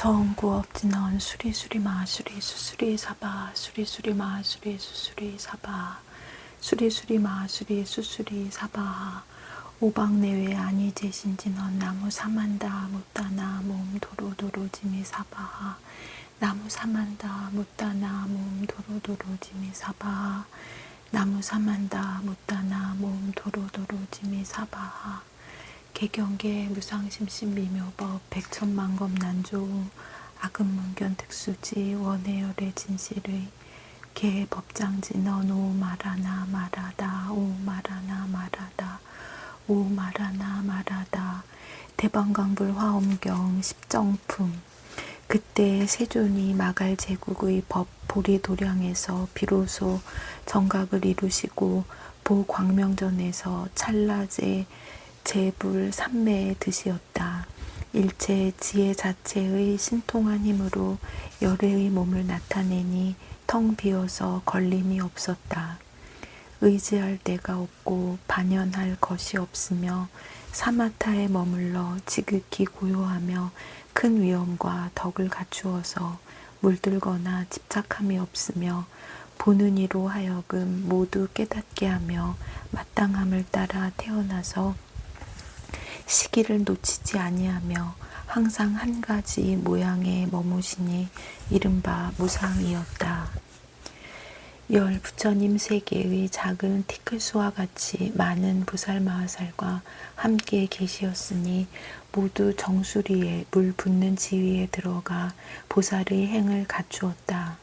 정구업진원 수리수리마 수리수수리사바 수리수리마 수리수수리사바 수리수리마 수리수수리사바 오박내외 아니제신진원 나무 사만다 못다나 몸 도로도로지미 사바 나무 사만다 못다나 몸 도로도로지미 사바 나무 사만다 못다나 몸 도로도로지미 사바 개경계 무상심신미묘법 백천만검난조 악은문견 특수지 원해열의 진실의 개법장진언 오마라나 마라다 오마라나 마라다 오마라나 마라다 대방강불 화엄경 십정품 그때 세존이 마갈 제국의 법 보리도량에서 비로소 정각을 이루시고 보광명전에서 찰나제 제불 삼매의 드시었다. 일체 지혜 자체의 신통한 힘으로 열애의 몸을 나타내니 텅 비어서 걸림이 없었다. 의지할 데가 없고 반연할 것이 없으며 사마타에 머물러 지극히 고요하며 큰 위엄과 덕을 갖추어서 물들거나 집착함이 없으며 보는 이로 하여금 모두 깨닫게 하며 마땅함을 따라 태어나서 시기를 놓치지 아니하며 항상 한 가지 모양에 머무시니 이른바 무상이었다. 열 부처님 세계의 작은 티끌수와 같이 많은 부살마하살과 함께 계시었으니 모두 정수리에 물 붓는 지위에 들어가 보살의 행을 갖추었다.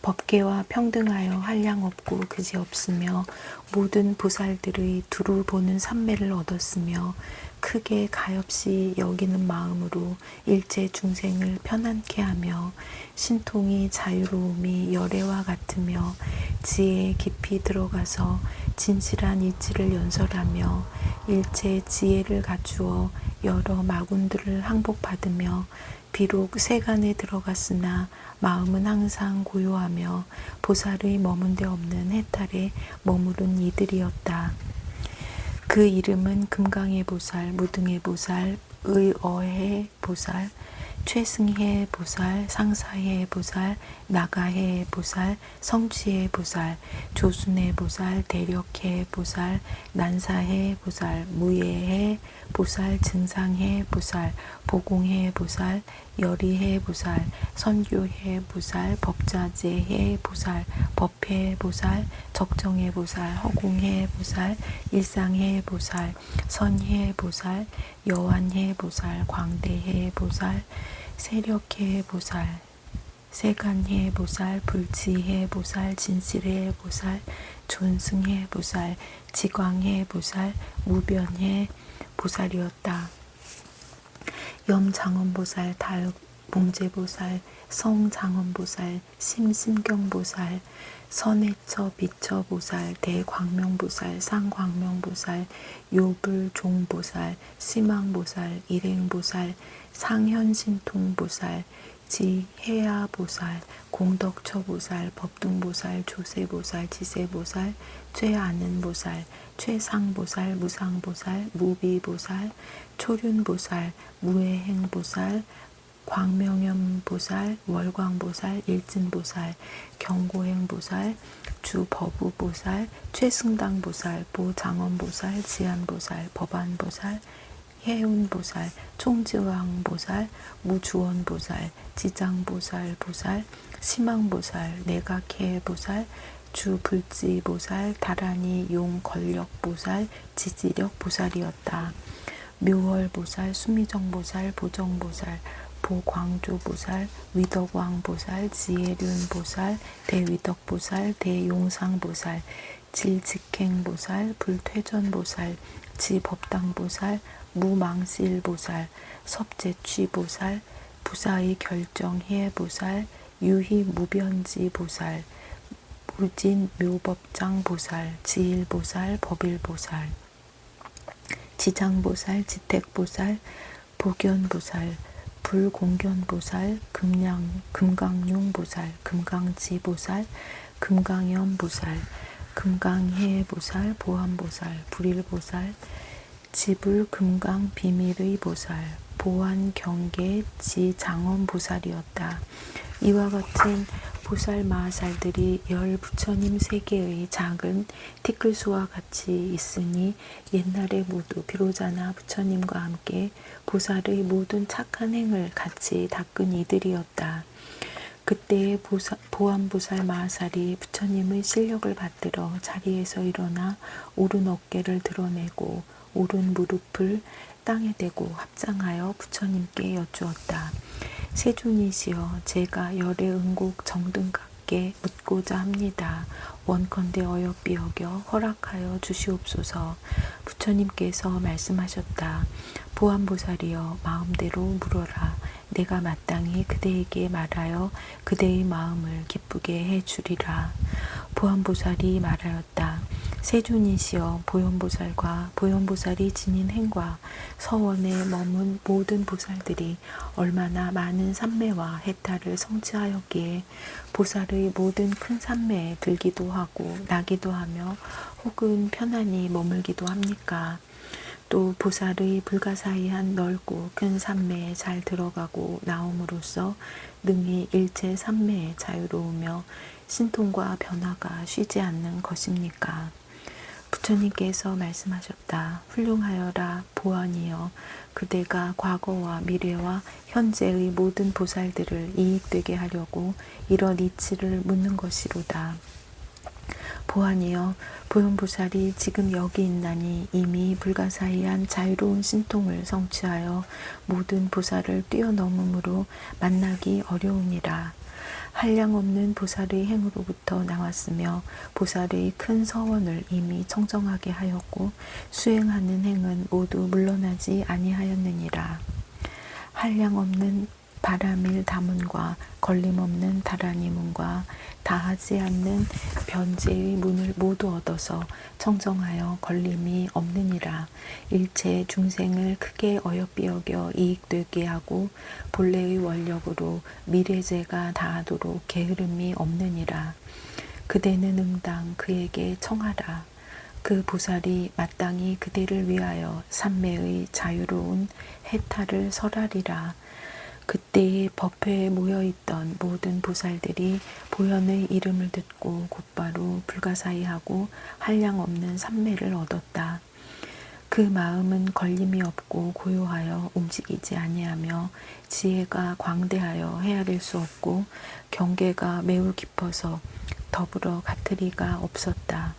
법계와 평등하여 한량없고 그지없으며 모든 보살들의 두루 보는 삼매를 얻었으며 크게 가엾이 여기는 마음으로 일체 중생을 편안케 하며 신통이 자유로움이 열애와 같으며 지혜에 깊이 들어가서 진실한 이치를 연설하며 일체 지혜를 갖추어 여러 마군들을 항복받으며 비록 세간에 들어갔으나 마음은 항상 고요하며 보살의 머문 데 없는 해탈에 머무른 이들이었다. 그 이름은 금강의 보살, 무등의 보살, 의어해 보살, 최승해 보살, 상사해 보살, 나가해 보살, 성취해 보살, 조순해 보살, 대력해 보살, 난사해 보살, 무예해 보살, 증상해 보살, 보공해 보살, 여리해 보살, 선교해 보살, 법자제해 보살, 법해 보살, 적정해 보살, 허공해 보살, 일상해 보살, 선해 보살, 여완해 보살, 광대해 보살, 세력해 보살, 세간해 보살, 불지해 보살, 진실해 보살, 존승해 보살, 지광해 보살, 무변해 보살이었다. 염장원보살, 달봉제보살, 성장원보살, 심심경보살, 선해처 비처보살, 대광명보살, 상광명보살, 요불종보살, 심왕보살, 일행보살, 상현신통보살, 지해야보살, 공덕처보살, 법등보살, 조세보살, 지세보살, 최아는보살, 최상보살, 무상보살, 무비보살, 초륜보살, 무해행보살, 광명연보살, 월광보살, 일진보살, 경고행보살, 주법우보살, 최승당보살, 보장원보살, 지안보살, 법안보살, 해운보살, 총지왕보살, 무주원보살, 지장보살, 보살, 심왕보살, 내각해보살, 주불지보살, 다라니 용권력보살, 지지력보살이었다. 묘월보살, 수미정보살, 보정보살, 보광조보살, 위덕왕보살, 지혜륜보살, 대위덕보살, 대용상보살, 질직행보살, 불퇴전보살, 지법당보살, 무망실보살, 섭제취보살, 부사의 결정해보살, 유희무변지보살, 무진묘법장보살, 지일보살, 법일보살, 지장보살, 지택보살, 보견보살, 불공견보살, 금강용보살, 금강지보살, 금강연보살, 금강해보살, 보안보살, 불일보살, 지불 금강 비밀의 보살, 보안, 경계, 지, 장엄 보살이었다. 이와 같은 보살 마하살들이 열 부처님 세계의 작은 티끌수와 같이 있으니 옛날에 모두 비로자나 부처님과 함께 보살의 모든 착한 행을 같이 닦은 이들이었다. 그때의 보안보살 마하살이 부처님의 실력을 받들어 자리에서 일어나 오른 어깨를 드러내고 오른 무릎을 땅에 대고 합장하여 부처님께 여쭈었다. 세존이시여, 제가 열의 응곡 정등각께 묻고자 합니다. 원컨대 어여삐 여겨 허락하여 주시옵소서. 부처님께서 말씀하셨다. 보안보살이여, 마음대로 물어라. 내가 마땅히 그대에게 말하여 그대의 마음을 기쁘게 해주리라. 보안보살이 말하였다. 세존이시여, 보현보살과 보현보살이 지닌 행과 서원에 머문 모든 보살들이 얼마나 많은 삼매와 해탈을 성취하였기에 보살의 모든 큰 삼매에 들기도 하고 나기도 하며 혹은 편안히 머물기도 합니까? 또 보살의 불가사의한 넓고 큰 삼매에 잘 들어가고 나옴으로써 능히 일체 삼매에 자유로우며 신통과 변화가 쉬지 않는 것입니까? 부처님께서 말씀하셨다. 훌륭하여라 보안이여, 그대가 과거와 미래와 현재의 모든 보살들을 이익되게 하려고 이런 이치를 묻는 것이로다. 보안이여, 보현보살이 지금 여기 있나니 이미 불가사의한 자유로운 신통을 성취하여 모든 보살을 뛰어넘음으로 만나기 어려우니라. 한량없는 보살의 행으로부터 나왔으며 보살의 큰 서원을 이미 청정하게 하였고 수행하는 행은 모두 물러나지 아니하였느니라. 한량없는 바라밀 다문과 걸림없는 다라니 문과 다하지 않는 변제의 문을 모두 얻어서 청정하여 걸림이 없느니라. 일체 중생을 크게 어여삐 여겨 이익되게 하고 본래의 원력으로 미래제가 다하도록 게으름이 없느니라. 그대는 응당 그에게 청하라. 그 보살이 마땅히 그대를 위하여 삼매의 자유로운 해탈을 설하리라. 그때의 법회에 모여있던 모든 보살들이 보현의 이름을 듣고 곧바로 불가사의하고 한량없는 삼매를 얻었다. 그 마음은 걸림이 없고 고요하여 움직이지 아니하며 지혜가 광대하여 헤아릴 수 없고 경계가 매우 깊어서 더불어 같으리가 없었다.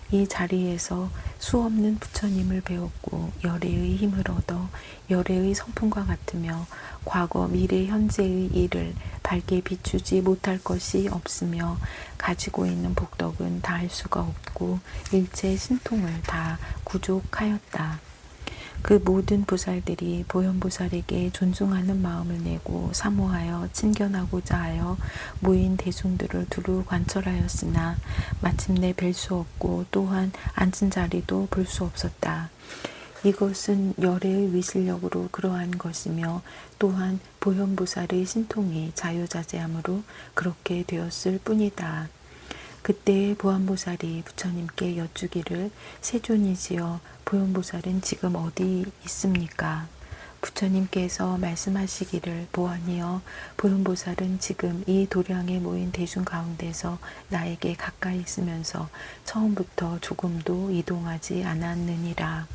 이 자리에서 수없는 부처님을 배웠고 열애의 힘을 얻어 열애의 성품과 같으며 과거 미래 현재의 일을 밝게 비추지 못할 것이 없으며 가지고 있는 복덕은 다할 수가 없고 일체 신통을 다 구족하였다. 그 모든 보살들이 보현보살에게 존중하는 마음을 내고 사모하여 친견하고자 하여 모인 대중들을 두루 관철하였으나 마침내 뵐 수 없고 또한 앉은 자리도 볼 수 없었다. 이것은 열애의 위실력으로 그러한 것이며 또한 보현보살의 신통이 자유자재함으로 그렇게 되었을 뿐이다. 그때의 보안보살이 부처님께 여쭈기를 세존이지여, 보현보살은 지금 어디 있습니까? 부처님께서 말씀하시기를 보안이여, 보현보살은 지금 이 도량에 모인 대중 가운데서 나에게 가까이 있으면서 처음부터 조금도 이동하지 않았느니라.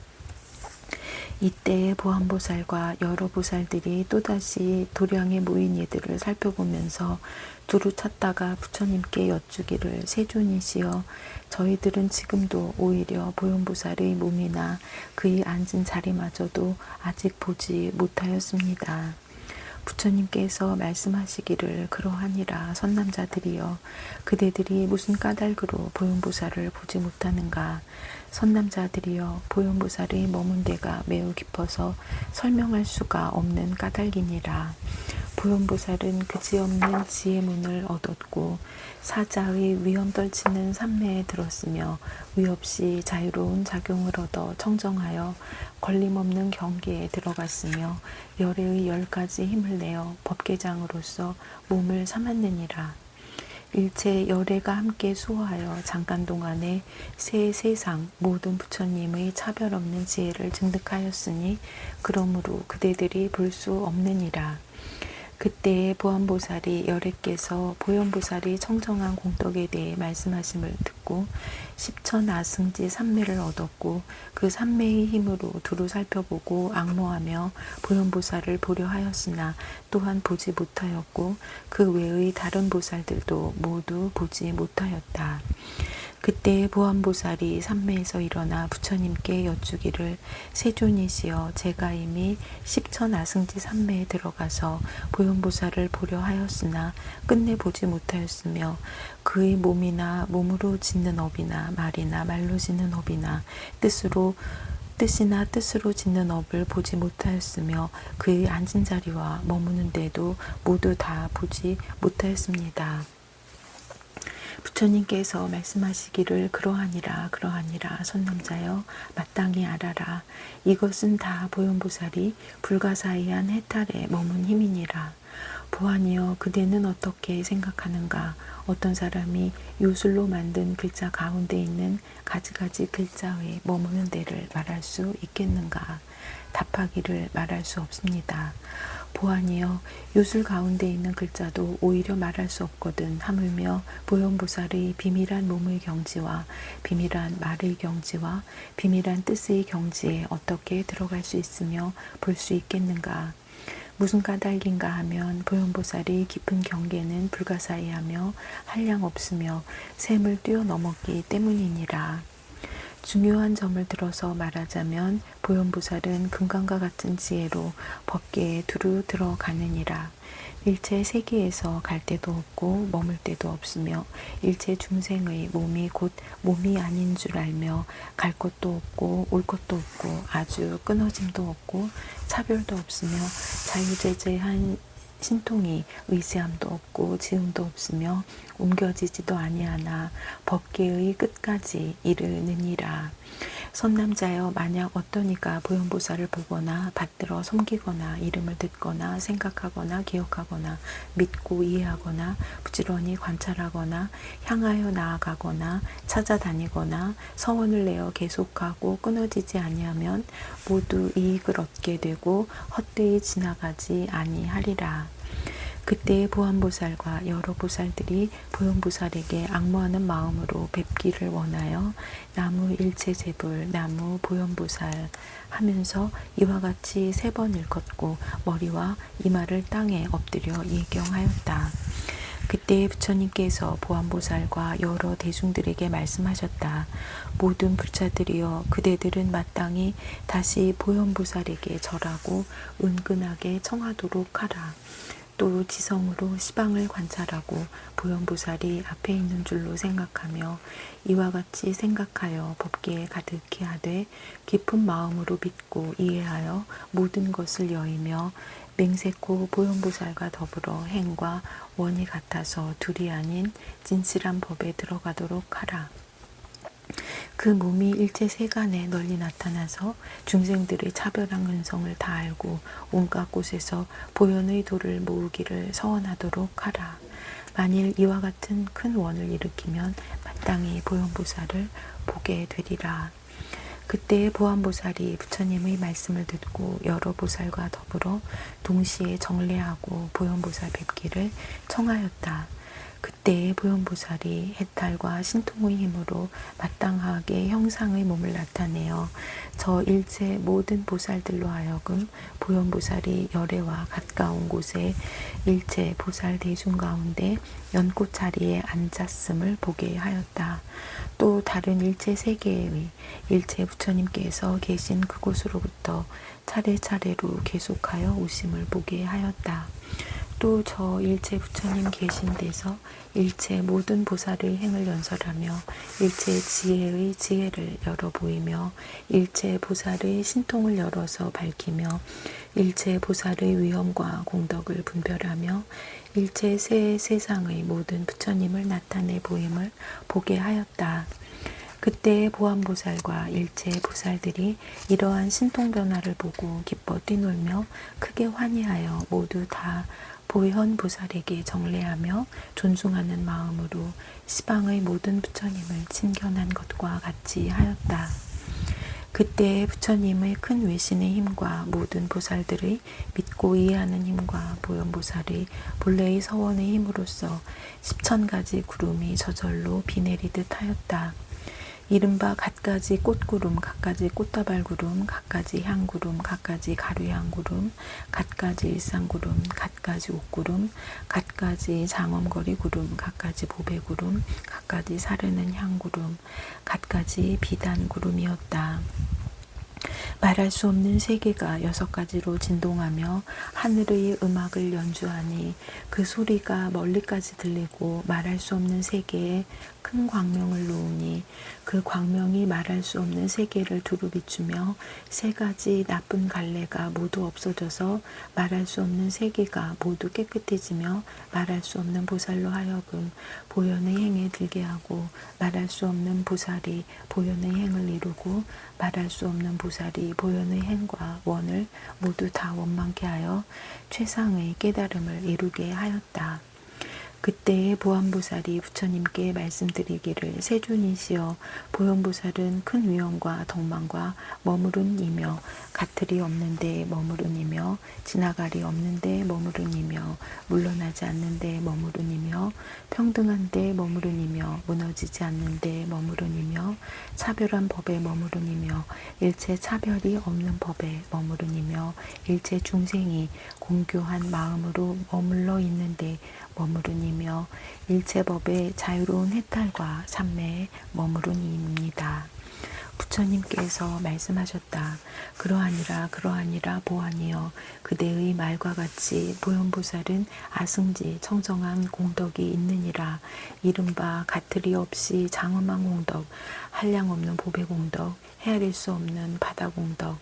이때의 보안보살과 여러 보살들이 또다시 도량에 모인 이들을 살펴보면서 두루 찾다가 부처님께 여쭈기를 세존이시여, 저희들은 지금도 오히려 보현보살의 몸이나 그의 앉은 자리마저도 아직 보지 못하였습니다. 부처님께서 말씀하시기를 그러하니라. 선남자들이여, 그대들이 무슨 까닭으로 보현보살을 보지 못하는가? 선남자들이여, 보현보살의 머문 데가 매우 깊어서 설명할 수가 없는 까닭이니라. 보현보살은 그지없는 지혜문을 얻었고 사자의 위험 떨치는 삼매에 들었으며 위없이 자유로운 작용을 얻어 청정하여 걸림없는 경계에 들어갔으며 열애의 10가지 힘을 내어 법계장으로서 몸을 삼았느니라. 일체 열애가 함께 수호하여 잠깐 동안에 새 세상 모든 부처님의 차별 없는 지혜를 증득하였으니 그러므로 그대들이 볼 수 없느니라. 그때에 보안보살이 열애께서 보현보살이 청정한 공덕에 대해 말씀하심을 듣고 십천아승지 삼매를 얻었고 그 삼매의 힘으로 두루 살펴보고 악모하며 보현보살을 보려 하였으나 또한 보지 못하였고 그 외의 다른 보살들도 모두 보지 못하였다. 그때 보안보살이 삼매에서 일어나 부처님께 여쭈기를 세존이시여 제가 이미 십천아승지 삼매에 들어가서 보현보살을 보려 하였으나 끝내 보지 못하였으며 그의 몸이나 몸으로 짓는 업이나 말이나 말로 짓는 업이나 뜻이나 뜻으로 짓는 업을 보지 못하였으며 그의 앉은 자리와 머무는 데도 모두 다 보지 못하였습니다. 부처님께서 말씀하시기를 그러하니라 선남자여 마땅히 알아라. 이것은 다 보현보살이 불가사의한 해탈에 머문 힘이니라. 보아니여 그대는 어떻게 생각하는가? 어떤 사람이 요술로 만든 글자 가운데 있는 가지가지 글자의 머무는 데를 말할 수 있겠는가? 답하기를 말할 수 없습니다. 보아니여 요술 가운데 있는 글자도 오히려 말할 수 없거든 하물며 보현보살의 비밀한 몸의 경지와 비밀한 말의 경지와 비밀한 뜻의 경지에 어떻게 들어갈 수 있으며 볼 수 있겠는가? 무슨 까닭인가 하면 보현보살이 깊은 경계는 불가사의하며 한량 없으며 샘을 뛰어넘었기 때문이니라. 중요한 점을 들어서 말하자면 보현보살은 금강과 같은 지혜로 법계에 두루 들어가느니라. 일체 세계에서 갈 데도 없고 머물 데도 없으며 일체 중생의 몸이 곧 몸이 아닌 줄 알며 갈 곳도 없고 올 곳도 없고 아주 끊어짐도 없고 차별도 없으며 자유제재한 신통이 의지함도 없고 지음도 없으며 옮겨지지도 아니하나 법계의 끝까지 이르느니라. 선남자여 만약 어떤 이가 보현보살을 보거나 받들어 섬기거나 이름을 듣거나 생각하거나 기억하거나 믿고 이해하거나 부지런히 관찰하거나 향하여 나아가거나 찾아다니거나 서원을 내어 계속하고 끊어지지 아니하면 모두 이익을 얻게 되고 헛되이 지나가지 아니하리라. 그때의 보안보살과 여러 보살들이 보현보살에게 악모하는 마음으로 뵙기를 원하여 나무 일체제불 나무 보현보살 하면서 이와 같이 3번 일컫고 머리와 이마를 땅에 엎드려 예경하였다. 그때 부처님께서 보안보살과 여러 대중들에게 말씀하셨다. 모든 불자들이여 그대들은 마땅히 다시 보현보살에게 절하고 은근하게 청하도록 하라. 또 지성으로 시방을 관찰하고 보현보살이 앞에 있는 줄로 생각하며 이와 같이 생각하여 법계에 가득히 하되 깊은 마음으로 믿고 이해하여 모든 것을 여의며 맹세코 보현보살과 더불어 행과 원이 같아서 둘이 아닌 진실한 법에 들어가도록 하라. 그 몸이 일체 세간에 널리 나타나서 중생들의 차별한 근성을 다 알고 온갖 곳에서 보현의 도를 모으기를 서원하도록 하라. 만일 이와 같은 큰 원을 일으키면 마땅히 보현보살을 보게 되리라. 그때 보안보살이 부처님의 말씀을 듣고 여러 보살과 더불어 동시에 정례하고 보현보살 뵙기를 청하였다. 그때의 보현보살이 해탈과 신통의 힘으로 마땅하게 형상의 몸을 나타내어 저 일체 모든 보살들로 하여금 보현보살이 열애와 가까운 곳에 일체 보살 대중 가운데 연꽃 자리에 앉았음을 보게 하였다. 또 다른 일체 세계의 일체 부처님께서 계신 그곳으로부터 차례차례로 계속하여 오심을 보게 하였다. 또 저 일체 부처님 계신 데서 일체 모든 보살의 행을 연설하며 일체 지혜의 지혜를 열어 보이며 일체 보살의 신통을 열어서 밝히며 일체 보살의 위엄과 공덕을 분별하며 일체 새 세상의 모든 부처님을 나타내 보임을 보게 하였다. 그때의 보안보살과 일체 보살들이 이러한 신통 변화를 보고 기뻐 뛰놀며 크게 환희하여 모두 다 보현보살에게 정례하며 존중하는 마음으로 시방의 모든 부처님을 친견한 것과 같이 하였다. 그때 부처님의 큰 외신의 힘과 모든 보살들의 믿고 이해하는 힘과 보현보살의 본래의 서원의 힘으로써 10,000가지 구름이 저절로 비 내리듯 하였다. 이른바 갖가지 꽃구름, 갖가지 꽃다발구름, 갖가지 향구름, 갖가지 가루향구름, 갖가지 일상구름, 갖가지 옥구름, 갖가지 장엄거리구름, 갖가지 보배구름, 갖가지 사르는 향구름, 갖가지 비단구름이었다. 말할 수 없는 세계가 6가지로 진동하며 하늘의 음악을 연주하니 그 소리가 멀리까지 들리고 말할 수 없는 세계에 큰 광명을 놓으니 그 광명이 말할 수 없는 세계를 두루 비추며 3가지 나쁜 갈래가 모두 없어져서 말할 수 없는 세계가 모두 깨끗해지며 말할 수 없는 보살로 하여금 보현의 행에 들게 하고 말할 수 없는 보살이 보현의 행을 이루고 말할 수 없는 보살이 보현의 행과 원을 모두 다 원망케 하여 최상의 깨달음을 이루게 하였다. 그때에 보안보살이 부처님께 말씀드리기를 세존이시여 보현보살은 큰 위엄과 덕망과 머무른이며 가틀이 없는데 머무른이며 지나갈이 없는데 머무른이며 물러나지 않는데 머무른이며 평등한데 머무른이며 무너지지 않는데 머무른이며 차별한 법에 머무른이며 일체 차별이 없는 법에 머무른이며 일체 중생이 공교한 마음으로 머물러 있는데 머무른이며 일체법의 자유로운 해탈과 삼매에 머무른이입니다. 부처님께서 말씀하셨다. 그러하니라 보아니여 그대의 말과 같이 보현보살은 아승지 청정한 공덕이 있느니라. 이른바 가틀이 없이 장엄한 공덕, 한량 없는 보배공덕, 헤아릴 수 없는 바다공덕,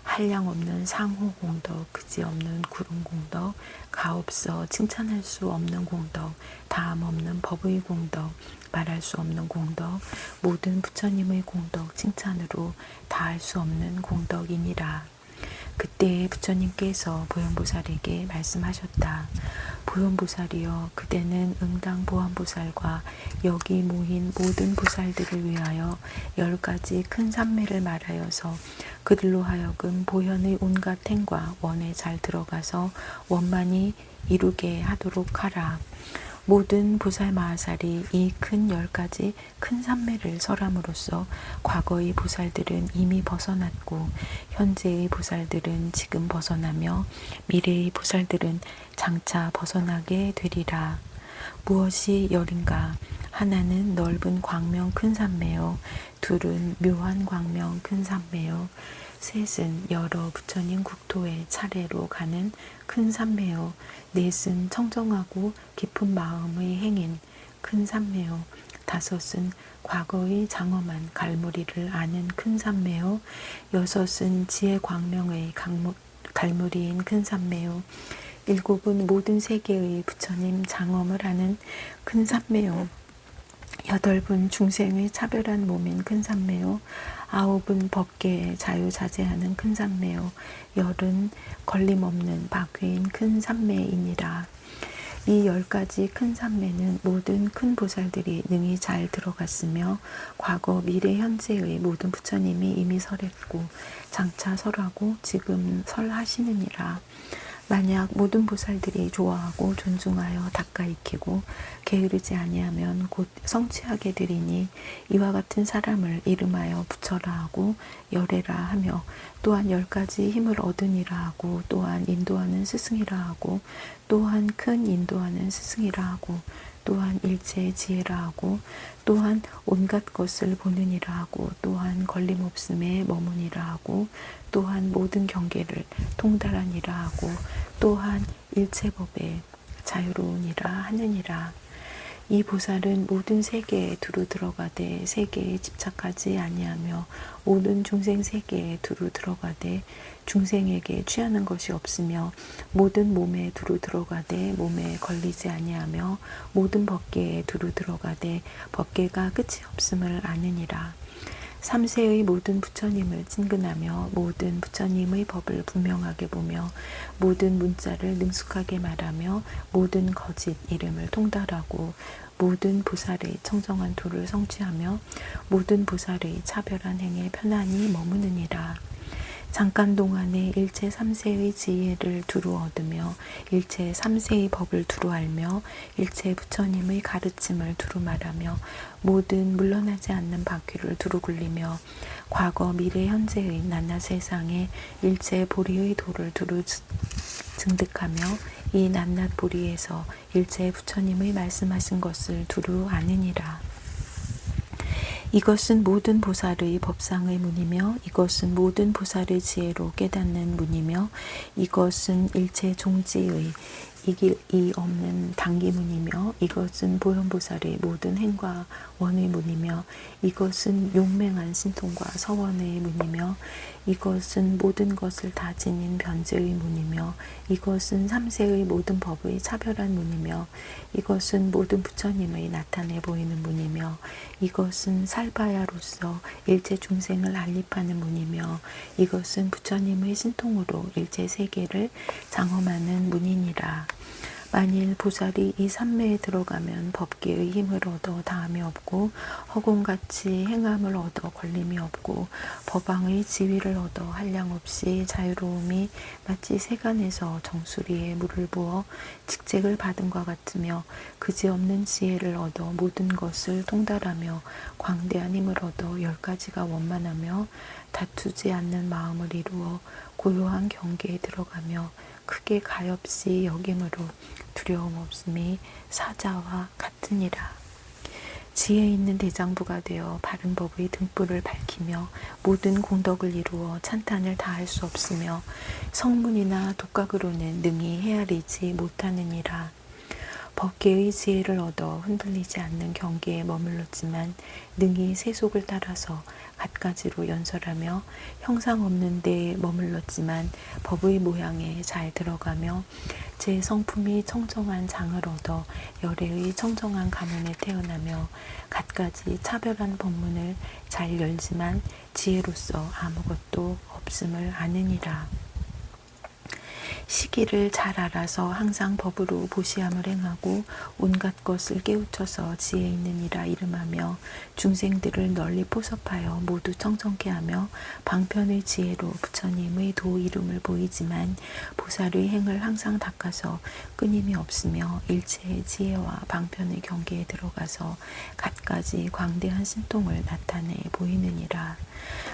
한량 없는 상호 공덕, 그지 없는 구름 공덕, 가없어 칭찬할 수 없는 공덕, 다함 없는 법의 공덕, 말할 수 없는 공덕, 모든 부처님의 공덕 칭찬으로 다할 수 없는 공덕이니라. 그때 부처님께서 보현보살에게 말씀하셨다. 보현보살이여 그대는 응당 보안보살과 여기 모인 모든 보살들을 위하여 10가지 큰 삼매를 말하여서 그들로 하여금 보현의 온갖 행과 원에 잘 들어가서 원만히 이루게 하도록 하라. 모든 보살 마하살이 이 큰 10가지 큰 삼매를 설함으로써 과거의 보살들은 이미 벗어났고 현재의 보살들은 지금 벗어나며 미래의 보살들은 장차 벗어나게 되리라. 무엇이 열인가? 하나는 넓은 광명 큰 삼매요. 둘은 묘한 광명 큰 삼매요. 셋은 여러 부처님 국토에 차례로 가는 큰 삼매요. 넷은 청정하고 깊은 마음의 행인 큰 삼매요. 다섯은 과거의 장엄한 갈무리를 아는 큰 삼매요. 여섯은 지혜 광명의 갈무리인 큰 삼매요. 일곱은 모든 세계의 부처님 장엄을 하는 큰 삼매요. 여덟은 중생의 차별한 몸인 큰 삼매요. 아홉은 법계에 자유자재하는 큰 삼매요. 열은 걸림없는 박회인 큰 삼매이니라. 이 10가지 큰 삼매는 모든 큰 보살들이 능히 잘 들어갔으며 과거 미래 현재의 모든 부처님이 이미 설했고 장차 설하고 지금 설하시느니라. 만약 모든 보살들이 좋아하고 존중하여 닦아 익히고 게으르지 아니하면 곧 성취하게 되리니 이와 같은 사람을 이름하여 부처라 하고 열애라 하며 또한 10가지 힘을 얻으니라 하고 또한 인도하는 스승이라 하고 또한 큰 인도하는 스승이라 하고 또한 일체의 지혜라 하고 또한 온갖 것을 보느니라 하고 또한 걸림없음에 머무니라 하고 또한 모든 경계를 통달하니라 하고 또한 일체법에 자유로우니라 하느니라. 이 보살은 모든 세계에 두루 들어가되 세계에 집착하지 아니하며 모든 중생 세계에 두루 들어가되 중생에게 취하는 것이 없으며 모든 몸에 두루 들어가되 몸에 걸리지 아니하며 모든 법계에 두루 들어가되 법계가 끝이 없음을 아느니라. 삼세의 모든 부처님을 친근하며 모든 부처님의 법을 분명하게 보며 모든 문자를 능숙하게 말하며 모든 거짓 이름을 통달하고 모든 보살의 청정한 도를 성취하며 모든 보살의 차별한 행에 편안히 머무느니라. 잠깐 동안에 일체 삼세의 지혜를 두루 얻으며 일체 삼세의 법을 두루 알며 일체 부처님의 가르침을 두루 말하며 모든 물러나지 않는 바퀴를 두루 굴리며 과거 미래 현재의 나나 세상에 일체 보리의 도를 두루 증득하며 이 낱낱 보리에서 일체 부처님의 말씀하신 것을 두루 아느니라. 이것은 모든 보살의 법상의 문이며 이것은 모든 보살의 지혜로 깨닫는 문이며 이것은 일체 종지의 이길이 없는 단기문이며 이것은 보현보살의 모든 행과 원의 문이며 이것은 용맹한 신통과 서원의 문이며 이것은 모든 것을 다 지닌 변제의 문이며 이것은 삼세의 모든 법의 차별한 문이며 이것은 모든 부처님의 나타내 보이는 문이며 이것은 살바야로서 일체 중생을 안립하는 문이며 이것은 부처님의 신통으로 일체 세계를 장엄하는 문이니라. 만일 보살이 이 삼매에 들어가면 법계의 힘을 얻어 다함이 없고 허공같이 행함을 얻어 걸림이 없고 법왕의 지위를 얻어 한량 없이 자유로움이 마치 세간에서 정수리에 물을 부어 직책을 받은과 같으며 그지없는 지혜를 얻어 모든 것을 통달하며 광대한 힘을 얻어 10가지가 원만하며 다투지 않는 마음을 이루어 고요한 경계에 들어가며 크게 가엾이 여김으로 두려움 없음이 사자와 같으니라. 지혜 있는 대장부가 되어 바른 법의 등불을 밝히며 모든 공덕을 이루어 찬탄을 다할 수 없으며 성문이나 독각으로는 능히 헤아리지 못하느니라. 법계의 지혜를 얻어 흔들리지 않는 경계에 머물렀지만 능히 세속을 따라서 갖가지로 연설하며 형상 없는 데에 머물렀지만 법의 모양에 잘 들어가며 제 성품이 청정한 장을 얻어 열애의 청정한 가문에 태어나며 갖가지 차별한 법문을 잘 열지만 지혜로서 아무것도 없음을 아느니라. 시기를 잘 알아서 항상 법으로 보시함을 행하고 온갖 것을 깨우쳐서 지혜 있는 이라 이름하며 중생들을 널리 포섭하여 모두 청정케 하며 방편의 지혜로 부처님의 도 이름을 보이지만 보살의 행을 항상 닦아서 끊임이 없으며 일체의 지혜와 방편의 경계에 들어가서 갖가지 광대한 신통을 나타내 보이느니라.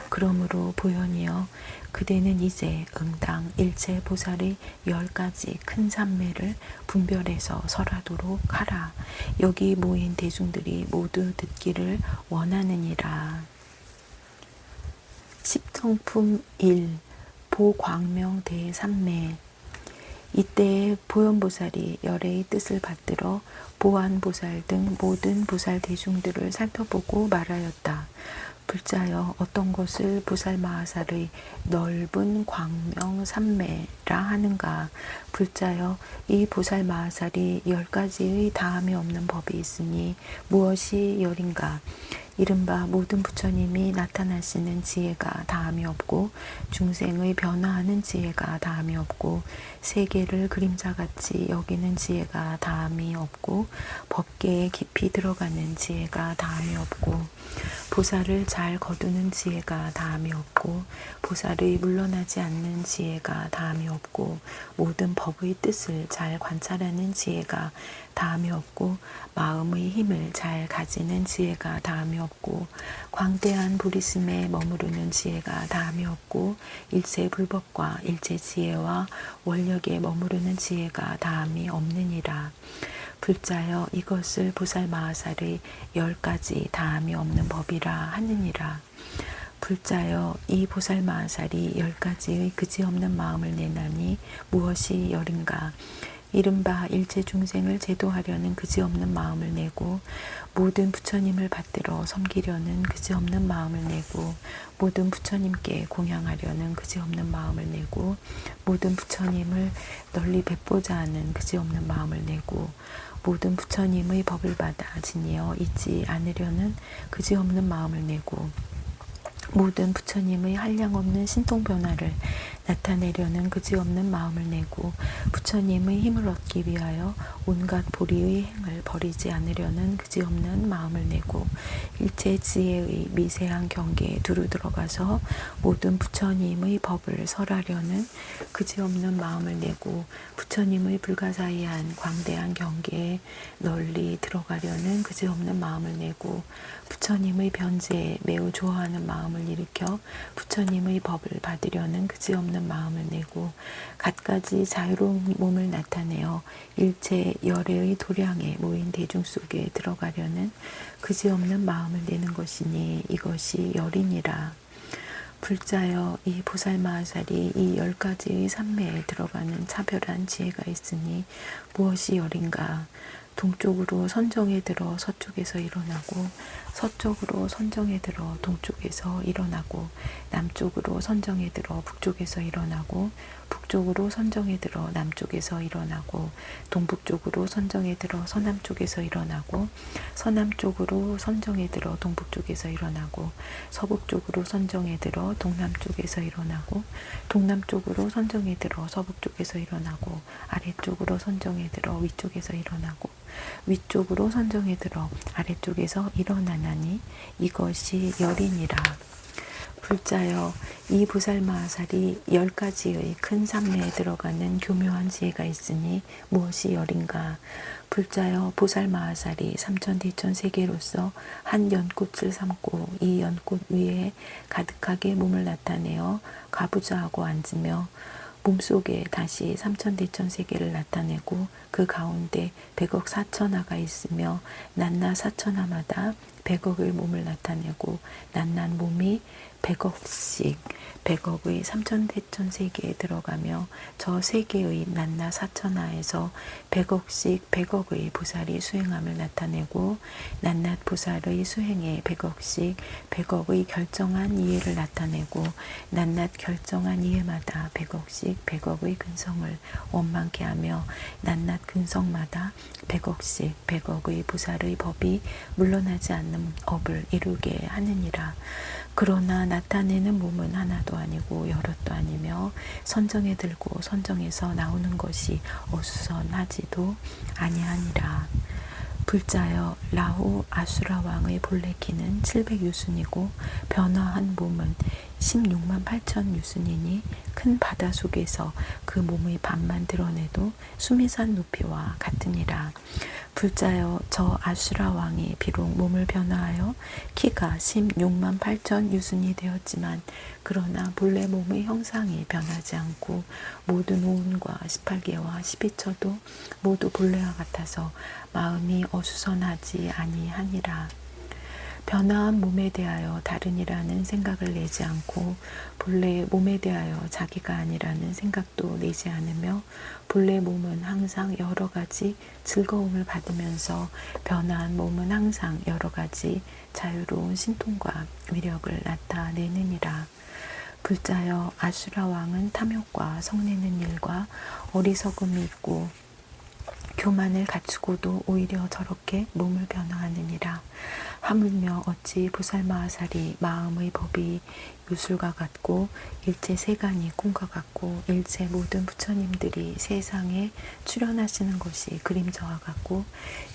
그러므로 보현이여 그대는 이제 응당 일체 보살의 10가지 큰 삼매를 분별해서 설하도록 하라. 여기 모인 대중들이 모두 듣기를 원하느니라. 십성품 1 보광명 대삼매. 이때에 보현보살이 열애의 뜻을 받들어 보안보살 등 모든 보살 대중들을 살펴보고 말하였다. 불자여 어떤 것을 보살마하살의 넓은 광명 삼매라 하는가. 불자여 이 보살마하살이 10가지의 다함이 없는 법이 있으니 무엇이 열인가. 이른바 모든 부처님이 나타나시는 지혜가 다함이 없고 중생의 변화하는 지혜가 다함이 없고 세계를 그림자같이 여기는 지혜가 다함이 없고 법계에 깊이 들어가는 지혜가 다함이 없고 보살을 잘 거두는 지혜가 다함이 없고 보살의 물러나지 않는 지혜가 다함이 없고 모든 법의 뜻을 잘 관찰하는 지혜가 다함이 없고 마음의 힘을 잘 가지는 지혜가 다함이 없고 광대한 부리심에 머무르는 지혜가 다함이 없고 일체 불법과 일체 지혜와 원력에 머무르는 지혜가 다함이 없느니라. 불자여 이것을 보살마하살의 10가지 다함이 없는 법이라 하느니라. 불자여 이 보살마하살이 10가지의 그지없는 마음을 내나니 무엇이 열인가. 이른바 일체 중생을 제도하려는 그지없는 마음을 내고 모든 부처님을 받들어 섬기려는 그지없는 마음을 내고 모든 부처님께 공양하려는 그지없는 마음을 내고 모든 부처님을 널리 뵙고자 하는 그지없는 마음을 내고 모든 부처님의 법을 받아 지니어 잊지 않으려는 그지없는 마음을 내고 모든 부처님의 한량없는 신통변화를 나타내려는 그지없는 마음을 내고 부처님의 힘을 얻기 위하여 온갖 보리의 행을 버리지 않으려는 그지없는 마음을 내고 일체 지혜의 미세한 경계에 두루 들어가서 모든 부처님의 법을 설하려는 그지없는 마음을 내고 부처님의 불가사의한 광대한 경계에 널리 들어가려는 그지없는 마음을 내고 부처님의 변제에 매우 좋아하는 마음을 일으켜 부처님의 법을 받으려는 그지없는 마음을 내고 갖가지 자유로운 몸을 나타내어 일체 열애의 도량에 모인 대중 속에 들어가려는 그지없는 마음을 내는 것이니 이것이 열이니라. 불자여 이 보살마하살이 이 10가지의 삼매에 들어가는 차별한 지혜가 있으니 무엇이 열인가. 동쪽으로 선정에 들어 서쪽에서 일어나고 서쪽으로 선정에 들어 동쪽에서 일어나고 남쪽으로 선정에 들어 북쪽에서 일어나고 북쪽으로 선정에 들어 남쪽에서 일어나고 동북쪽으로 선정에 들어 서남쪽에서 일어나고 서남쪽으로 선정에 들어 동북쪽에서 일어나고 서북쪽으로 선정에 들어 동남쪽에서 일어나고 동남쪽으로 선정에 들어 서북쪽에서 일어나고 아래쪽으로 선정에 들어 위쪽에서 일어나고 위쪽으로 선정에 들어 아래쪽에서 일어나나니 이것이 열이니라. 불자여 이 보살마하살이 10가지의 큰 삼매에 들어가는 교묘한 지혜가 있으니 무엇이 열인가. 불자여 보살마하살이 삼천대천세계로서 한 연꽃을 삼고 이 연꽃 위에 가득하게 몸을 나타내어 가부좌하고 앉으며 몸속에 다시 삼천대천세계를 나타내고 그 가운데 100억 사천하가 있으며 낱낱 사천하마다 100억의 몸을 나타내고 낱낱 몸이 100억씩 100억의 삼천대천세계에 들어가며 저 세계의 낱낱 사천하에서 100억씩 100억의 보살이 수행함을 나타내고 낱낱 보살의 수행에 100억씩 100억의 결정한 이해를 나타내고 낱낱 결정한 이해마다 100억씩 100억의 근성을 원만케 하며 낱낱 근성마다 100억씩 100억의 보살의 법이 물러나지 않는 업을 이루게 하느니라. 그러나 나타내는 몸은 하나도 아니고 여럿도 아니며 선정에 들고 선정에서 나오는 것이 어수선하지도 아니하니라. 불자여 라후 아수라 왕의 본래 키는 700유순이고 변화한 몸은 16만 8천 유순이니 큰 바다 속에서 그 몸의 반만 드러내도 수미산 높이와 같으니라. 불자여 저 아수라 왕이 비록 몸을 변화하여 키가 16만 8천 유순이 되었지만 그러나 본래 몸의 형상이 변하지 않고 모든 오운과 18개와 12처도 모두 본래와 같아서 마음이 어수선하지 아니하니라. 변화한 몸에 대하여 다른이라는 생각을 내지 않고 본래 몸에 대하여 자기가 아니라는 생각도 내지 않으며 본래 몸은 항상 여러 가지 즐거움을 받으면서 변화한 몸은 항상 여러 가지 자유로운 신통과 위력을 나타내느니라. 불자여 아수라 왕은 탐욕과 성내는 일과 어리석음이 있고 교만을 갖추고도 오히려 저렇게 몸을 변화하느니라. 하물며 어찌 보살마하살이 마음의 법이 유술과 같고 일체 세간이 꿈과 같고 일체 모든 부처님들이 세상에 출현하시는 것이 그림자와 같고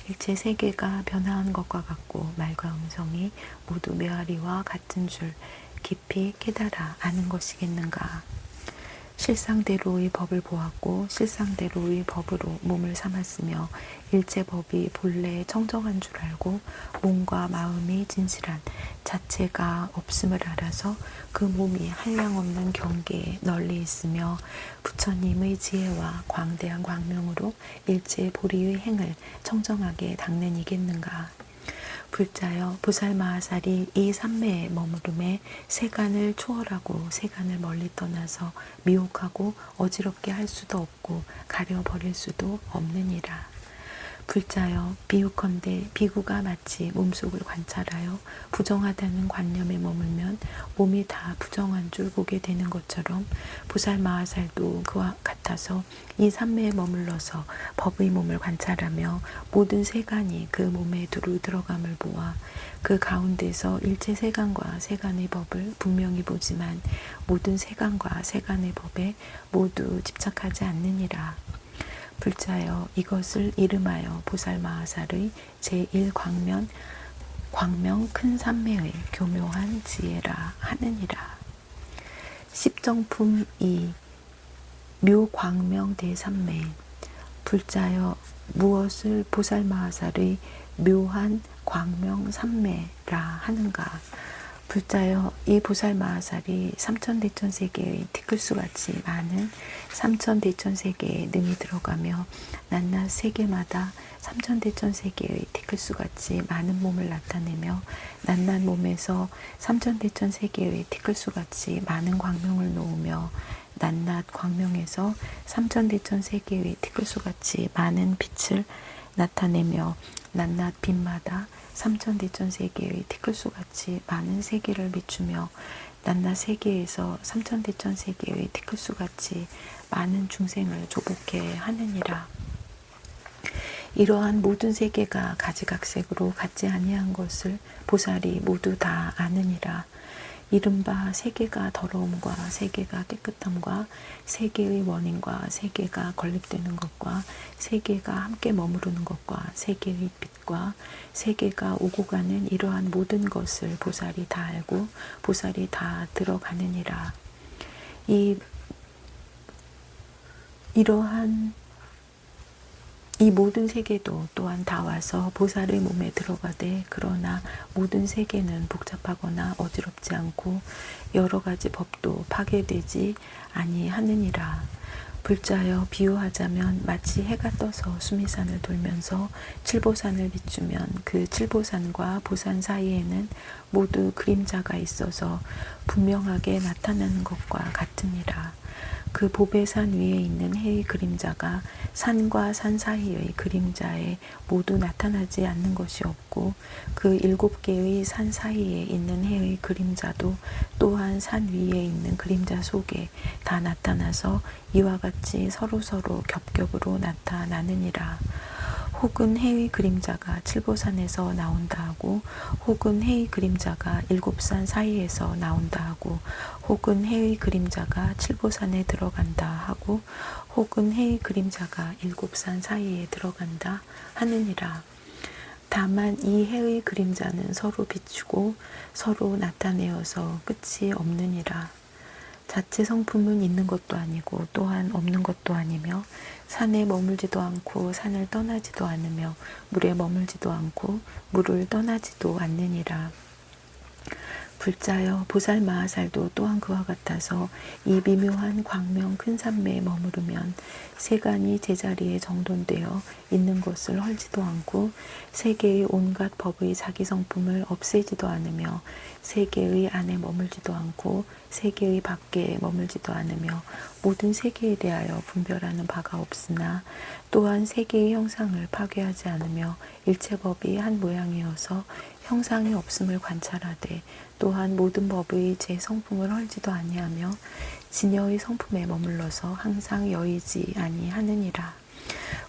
일체 세계가 변화한 것과 같고 말과 음성이 모두 메아리와 같은 줄 깊이 깨달아 아는 것이겠는가. 실상대로의 법을 보았고 실상대로의 법으로 몸을 삼았으며 일체 법이 본래 청정한 줄 알고 몸과 마음이 진실한 자체가 없음을 알아서 그 몸이 한량없는 경계에 널리 있으며 부처님의 지혜와 광대한 광명으로 일체 보리의 행을 청정하게 닦는이겠는가. 불자여 보살마하살이 이 삼매에 머무름에 세간을 초월하고 세간을 멀리 떠나서 미혹하고 어지럽게 할 수도 없고 가려버릴 수도 없느니라. 불자여 비유컨대 비구가 마치 몸속을 관찰하여 부정하다는 관념에 머물면 몸이 다 부정한 줄 보게 되는 것처럼 보살마하살도 그와 같아서 이 삼매에 머물러서 법의 몸을 관찰하며 모든 세간이 그 몸에 두루 들어감을 보아 그 가운데서 일체 세간과 세간의 법을 분명히 보지만 모든 세간과 세간의 법에 모두 집착하지 않느니라. 불자여 이것을 이름하여 보살마하살의 제1광명 큰 삼매의 교묘한 지혜라 하느니라. 십정품 2 묘광명 대삼매. 불자여 무엇을 보살마하살의 묘한 광명 삼매라 하는가. 불자여 이 보살마하살이 삼천대천세계의 티끌수같이 많은 삼천대천세계에 능히 들어가며 낱낱 세계마다 삼천대천세계의 티끌수같이 많은 몸을 나타내며 낱낱 몸에서 삼천대천세계의 티끌수같이 많은 광명을 놓으며 낱낱 광명에서 삼천대천세계의 티끌수같이 많은 빛을 나타내며 낱낱 빛마다 삼천대천세계의 티끌수같이 많은 세계를 비추며 낱낱 세계에서 삼천대천세계의 티끌수같이 많은 중생을 조복해 하느니라. 이러한 모든 세계가 가지각색으로 같지 아니한 것을 보살이 모두 다 아느니라. 이른바 세계가 더러움과 세계가 깨끗함과 세계의 원인과 세계가 건립되는 것과 세계가 함께 머무르는 것과 세계의 빛과 세계가 오고 가는 이러한 모든 것을 보살이 다 알고 보살이 다 들어가느니라. 이러한 이 모든 세계도 또한 다 와서 보살의 몸에 들어가되 그러나 모든 세계는 복잡하거나 어지럽지 않고 여러 가지 법도 파괴되지 아니하느니라. 불자여 비유하자면 마치 해가 떠서 수미산을 돌면서 칠보산을 비추면 그 칠보산과 보산 사이에는 모두 그림자가 있어서 분명하게 나타나는 것과 같으니라. 그 보배산 위에 있는 해의 그림자가 산과 산 사이의 그림자에 모두 나타나지 않는 것이 없고 그 7개의 산 사이에 있는 해의 그림자도 또한 산 위에 있는 그림자 속에 다 나타나서 이와 같이 서로서로 겹겹으로 나타나느니라. 혹은 해의 그림자가 칠보산에서 나온다 하고 혹은 해의 그림자가 7산 사이에서 나온다 하고 혹은 해의 그림자가 칠보산에 들어간다 하고 혹은 해의 그림자가 7산 사이에 들어간다 하느니라. 다만 이 해의 그림자는 서로 비추고 서로 나타내어서 끝이 없느니라. 자체 성품은 있는 것도 아니고 또한 없는 것도 아니며 산에 머물지도 않고 산을 떠나지도 않으며 물에 머물지도 않고 물을 떠나지도 않느니라. 불자여 보살마하살도 또한 그와 같아서 이 미묘한 광명 큰 산매에 머무르면 세간이 제자리에 정돈되어 있는 것을 헐지도 않고 세계의 온갖 법의 자기 성품을 없애지도 않으며 세계의 안에 머물지도 않고 세계의 밖에 머물지도 않으며 모든 세계에 대하여 분별하는 바가 없으나 또한 세계의 형상을 파괴하지 않으며 일체 법이 한 모양이어서 형상이 없음을 관찰하되 또한 모든 법의 제 성품을 헐지도 아니하며 진여의 성품에 머물러서 항상 여의지 아니하느니라.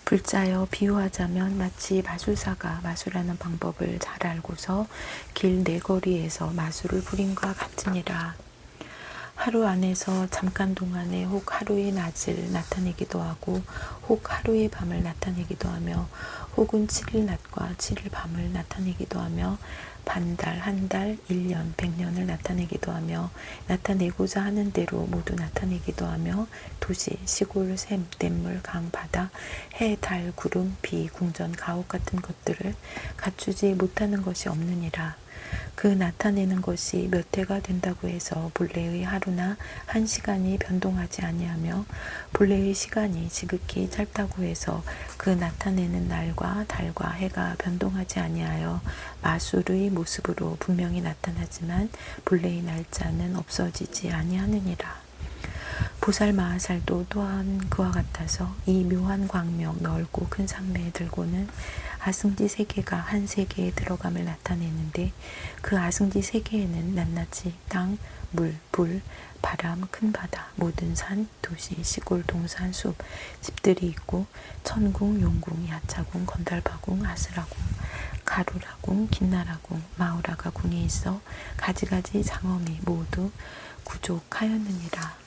불자여 비유하자면 마치 마술사가 마술하는 방법을 잘 알고서 길 네거리에서 마술을 부림과 같으니라. 하루 안에서 잠깐 동안에 혹 하루의 낮을 나타내기도 하고 혹 하루의 밤을 나타내기도 하며 혹은 7일 낮과 7일 밤을 나타내기도 하며 반달, 한 달, 1년, 100년을 나타내기도 하며 나타내고자 하는 대로 모두 나타내기도 하며 도시, 시골, 샘, 냇물, 강, 바다, 해, 달, 구름, 비, 궁전, 가옥 같은 것들을 갖추지 못하는 것이 없느니라. 그 나타내는 것이 몇 해가 된다고 해서 본래의 하루나 한 시간이 변동하지 아니하며 본래의 시간이 지극히 짧다고 해서 그 나타내는 날과 달과 해가 변동하지 아니하여 마술의 모습으로 분명히 나타나지만 본래의 날짜는 없어지지 아니하느니라. 보살 마하살도 또한 그와 같아서 이 묘한 광명 넓고 큰 산매에 들고는 아승지 세계가 한 세계에 들어감을 나타내는데 그 아승지 세계에는 낱낱이 땅, 물, 불, 바람, 큰 바다, 모든 산, 도시, 시골, 동산, 숲, 집들이 있고 천궁, 용궁, 야차궁, 건달바궁, 아스라궁, 가루라궁, 긴나라궁, 마우라가 궁에 있어 가지가지 장엄이 모두 구족하였느니라.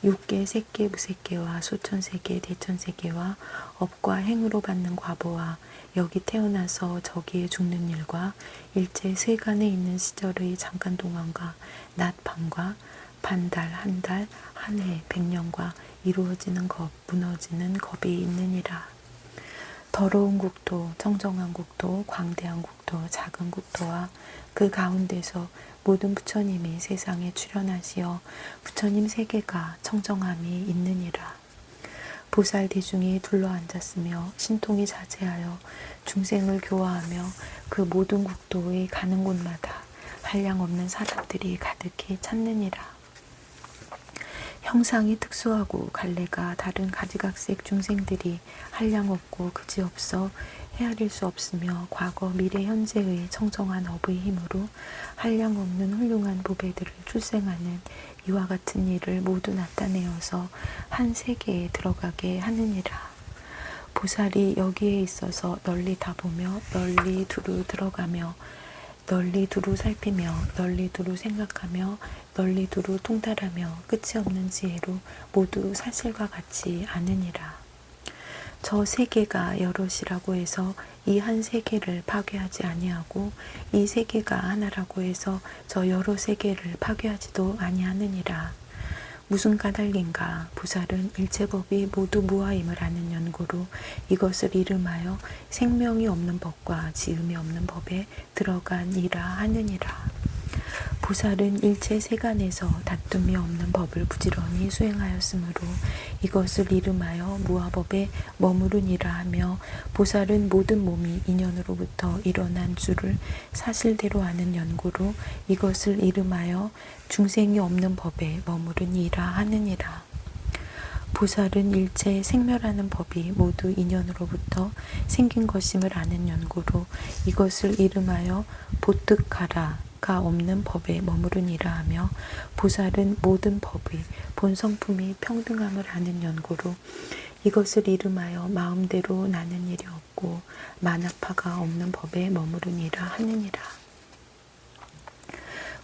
육계, 색계, 무색계와 소천세계, 대천세계와 업과 행으로 받는 과보와 여기 태어나서 저기에 죽는 일과 일체 세간에 있는 시절의 잠깐 동안과 낮 밤과 반달, 한 달, 한 해, 100년과 이루어지는 것, 무너지는 겁이 있느니라. 더러운 국토, 청정한 국토, 광대한 국토, 작은 국토와 그 가운데서 모든 부처님이 세상에 출현하시어 부처님 세계가 청정함이 있느니라. 보살 대중이 둘러앉았으며 신통이 자제하여 중생을 교화하며 그 모든 국토의 가는 곳마다 한량없는 사람들이 가득히 찾느니라. 형상이 특수하고 갈래가 다른 가지각색 중생들이 한량없고 그지없어 헤아릴 수 없으며 과거 미래 현재의 청정한 업의 힘으로 한량없는 훌륭한 보배들을 출생하는 이와 같은 일을 모두 나타내어서 한 세계에 들어가게 하느니라. 보살이 여기에 있어서 널리 다보며 널리 두루 들어가며 널리 두루 살피며 널리 두루 생각하며 널리 두루 통달하며 끝이 없는 지혜로 모두 사실과 같이 아느니라. 저 세계가 여럿이라고 해서 이 한 세계를 파괴하지 아니하고 이 세계가 하나라고 해서 저 여러 세계를 파괴하지도 아니하느니라. 무슨 까닭인가? 보살은 일체법이 모두 무아임을 아는 연고로 이것을 이름하여 생명이 없는 법과 지음이 없는 법에 들어간 이라 하느니라. 보살은 일체 세간에서 다툼이 없는 법을 부지런히 수행하였으므로 이것을 이름하여 무아법에 머무르니라 하며 보살은 모든 몸이 인연으로부터 일어난 줄을 사실대로 아는 연고로 이것을 이름하여 중생이 없는 법에 머무르니라 하느니라. 보살은 일체 생멸하는 법이 모두 인연으로부터 생긴 것임을 아는 연고로 이것을 이름하여 보특가라 가 없는 법에 머무르니라 하며 보살은 모든 법의 본성품이 평등함을 아는 연고로 이것을 이름하여 마음대로 나는 일이 없고 만학파가 없는 법에 머무르니라 하느니라.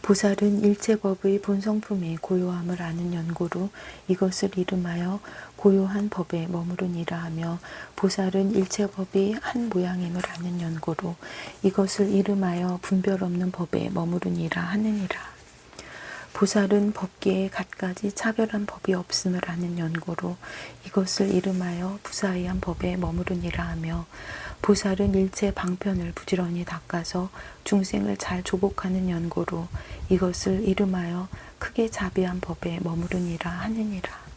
보살은 일체법의 본성품이 고요함을 아는 연고로 이것을 이름하여 고요한 법에 머무르니라 하며 보살은 일체법이 한 모양임을 아는 연고로 이것을 이름하여 분별 없는 법에 머무르니라 하느니라. 보살은 법계에 갖가지 차별한 법이 없음을 아는 연고로 이것을 이름하여 부사의한 법에 머무르니라 하며 보살은 일체 방편을 부지런히 닦아서 중생을 잘 조복하는 연고로 이것을 이름하여 크게 자비한 법에 머무르니라 하느니라.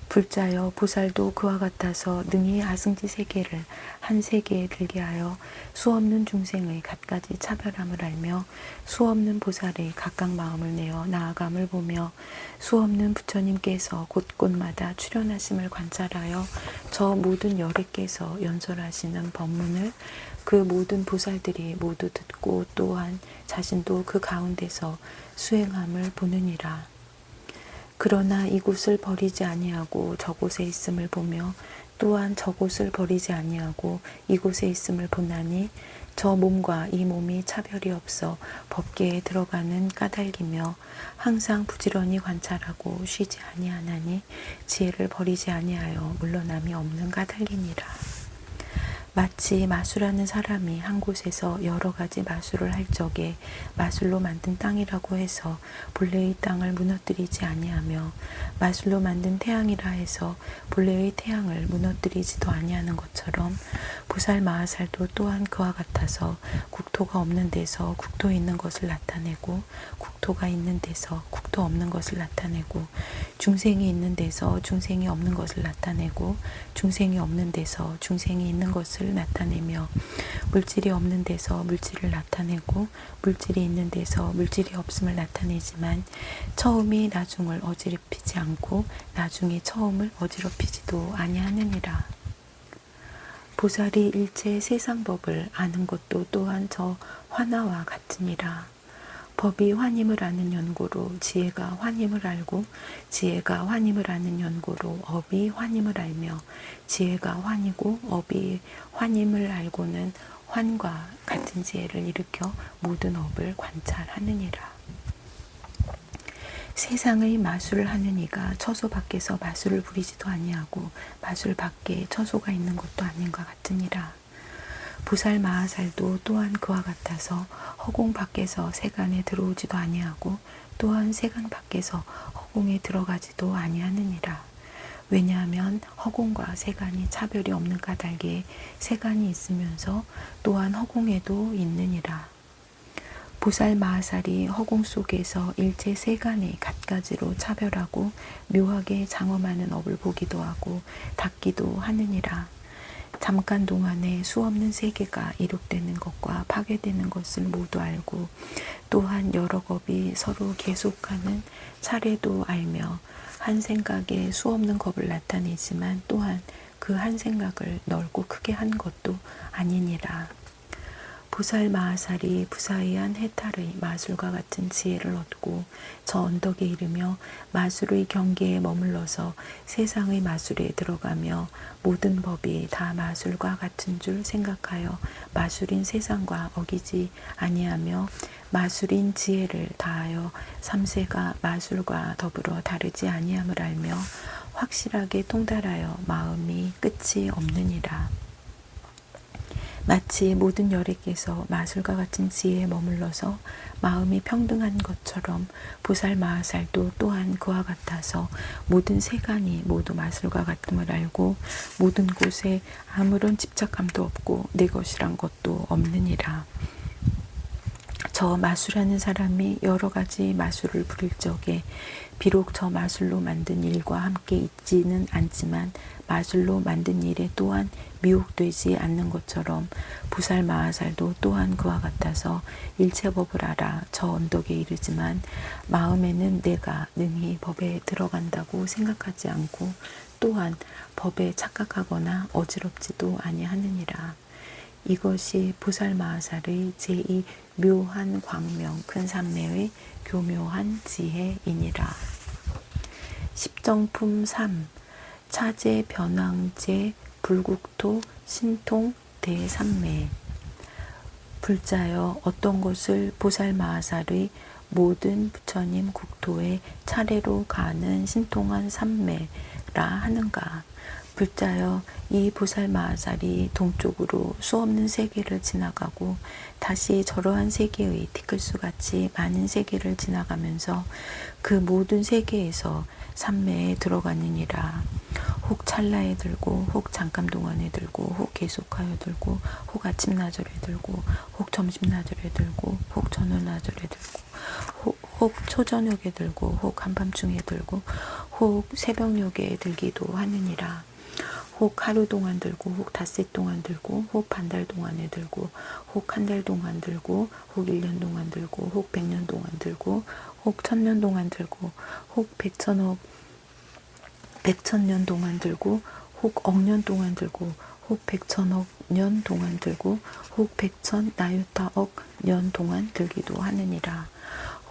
불자여 보살도 그와 같아서 능히 아승지 세계를 한 세계에 들게 하여 수없는 중생의 갖가지 차별함을 알며 수없는 보살의 각각 마음을 내어 나아감을 보며 수없는 부처님께서 곳곳마다 출현하심을 관찰하여 저 모든 열애께서 연설하시는 법문을 그 모든 보살들이 모두 듣고 또한 자신도 그 가운데서 수행함을 보느니라. 그러나 이곳을 버리지 아니하고 저곳에 있음을 보며 또한 저곳을 버리지 아니하고 이곳에 있음을 보나니 저 몸과 이 몸이 차별이 없어 법계에 들어가는 까닭이며 항상 부지런히 관찰하고 쉬지 아니하나니 지혜를 버리지 아니하여 물러남이 없는 까닭이니라. 마치 마술하는 사람이 한 곳에서 여러 가지 마술을 할 적에 마술로 만든 땅이라고 해서 본래의 땅을 무너뜨리지 아니하며 마술로 만든 태양이라 해서 본래의 태양을 무너뜨리지도 아니하는 것처럼 보살 마하살도 또한 그와 같아서 국토가 없는 데서 국토 있는 것을 나타내고 국토가 있는 데서 국토 없는 것을 나타내고 중생이 있는 데서 중생이 없는 것을 나타내고 중생이 없는 데서 중생이 있는 것을 나타내며 물질이 없는 데서 물질을 나타내고 물질이 있는 데서 물질이 없음을 나타내지만 처음이 나중을 어지럽히지 않고 나중이 처음을 어지럽히지도 아니하느니라. 보살이 일체 세상 법을 아는 것도 또한 저 화나와 같으니라. 법이 환힘을 아는 연고로 지혜가 환힘을 알고 지혜가 환힘을 아는 연고로 업이 환힘을 알며 지혜가 환이고 업이 환힘을 알고는 환과 같은 지혜를 일으켜 모든 업을 관찰하느니라. 세상의 마술을 하는 이가 처소 밖에서 마술을 부리지도 아니하고 마술 밖에 처소가 있는 것도 아닌가 같으니라. 보살 마하살도 또한 그와 같아서 허공 밖에서 세간에 들어오지도 아니하고 또한 세간 밖에서 허공에 들어가지도 아니하느니라. 왜냐하면 허공과 세간이 차별이 없는 까닭에 세간이 있으면서 또한 허공에도 있느니라. 보살 마하살이 허공 속에서 일체 세간의 갖가지로 차별하고 묘하게 장엄하는 업을 보기도 하고 닦기도 하느니라. 잠깐 동안에 수없는 세계가 이룩되는 것과 파괴되는 것을 모두 알고 또한 여러 겁이 서로 계속하는 차례도 알며 한 생각에 수없는 겁을 나타내지만 또한 그 한 생각을 넓고 크게 한 것도 아니니라. 보살 마하살이 부사의한 해탈의 마술과 같은 지혜를 얻고 저 언덕에 이르며 마술의 경계에 머물러서 세상의 마술에 들어가며 모든 법이 다 마술과 같은 줄 생각하여 마술인 세상과 어기지 아니하며 마술인 지혜를 다하여 삼세가 마술과 더불어 다르지 아니함을 알며 확실하게 통달하여 마음이 끝이 없느니라. 마치 모든 열애께서 마술과 같은 지혜에 머물러서 마음이 평등한 것처럼 보살 마하살도 또한 그와 같아서 모든 세간이 모두 마술과 같음을 알고 모든 곳에 아무런 집착감도 없고 내 것이란 것도 없느니라. 저 마술하는 사람이 여러 가지 마술을 부릴 적에 비록 저 마술로 만든 일과 함께 있지는 않지만 마술로 만든 일에 또한 미혹되지 않는 것처럼 보살 마하살도 또한 그와 같아서 일체법을 알아 저 언덕에 이르지만 마음에는 내가 능히 법에 들어간다고 생각하지 않고 또한 법에 착각하거나 어지럽지도 아니하느니라. 이것이 보살 마하살의 제2 묘한 광명 큰 삼매의 교묘한 지혜이니라. 십정품 3 차제 변왕제 불국토 신통 대삼매. 불자여 어떤 것을 보살 마하살의 모든 부처님 국토에 차례로 가는 신통한 삼매라 하는가. 불자여 이 보살 마하살이 동쪽으로 수없는 세계를 지나가고 다시 저러한 세계의 티끌수같이 많은 세계를 지나가면서 그 모든 세계에서 삼매에 들어가느니라. 혹 찰나에 들고 혹 잠깐 동안에 들고 혹 계속하여 들고 혹 아침나절에 들고 혹 점심나절에 들고 혹 저녁나절에 들고 혹 초저녁에 들고 혹 한밤중에 들고 혹 새벽녘에 들기도 하느니라. 혹 하루 동안 들고 혹 닷새 동안 들고 혹 반달 동안에 들고 혹 한 달 동안 들고 혹 1년 동안 들고 혹 100년 동안 들고 혹 1000년 동안 들고 혹 백천년 동안 들고 혹 억년 동안 들고 혹 백천억 년 동안 들고 혹 백천 나유타억 년 동안 들기도 하느니라.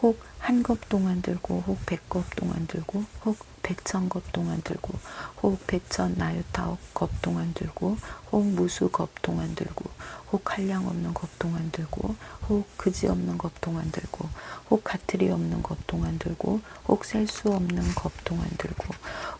혹 한 겁 동안 들고 혹 100겁 동안 들고 혹 100,000겁 동안 들고 혹 100,000 나유타억 겁 동안 들고 혹 무수 겁 동안 들고 혹 한량 없는 겁 동안 들고 혹 그지 없는 겁 동안 들고 혹 가틀이 없는 겁 동안 들고 혹 셀 수 없는 겁 동안 들고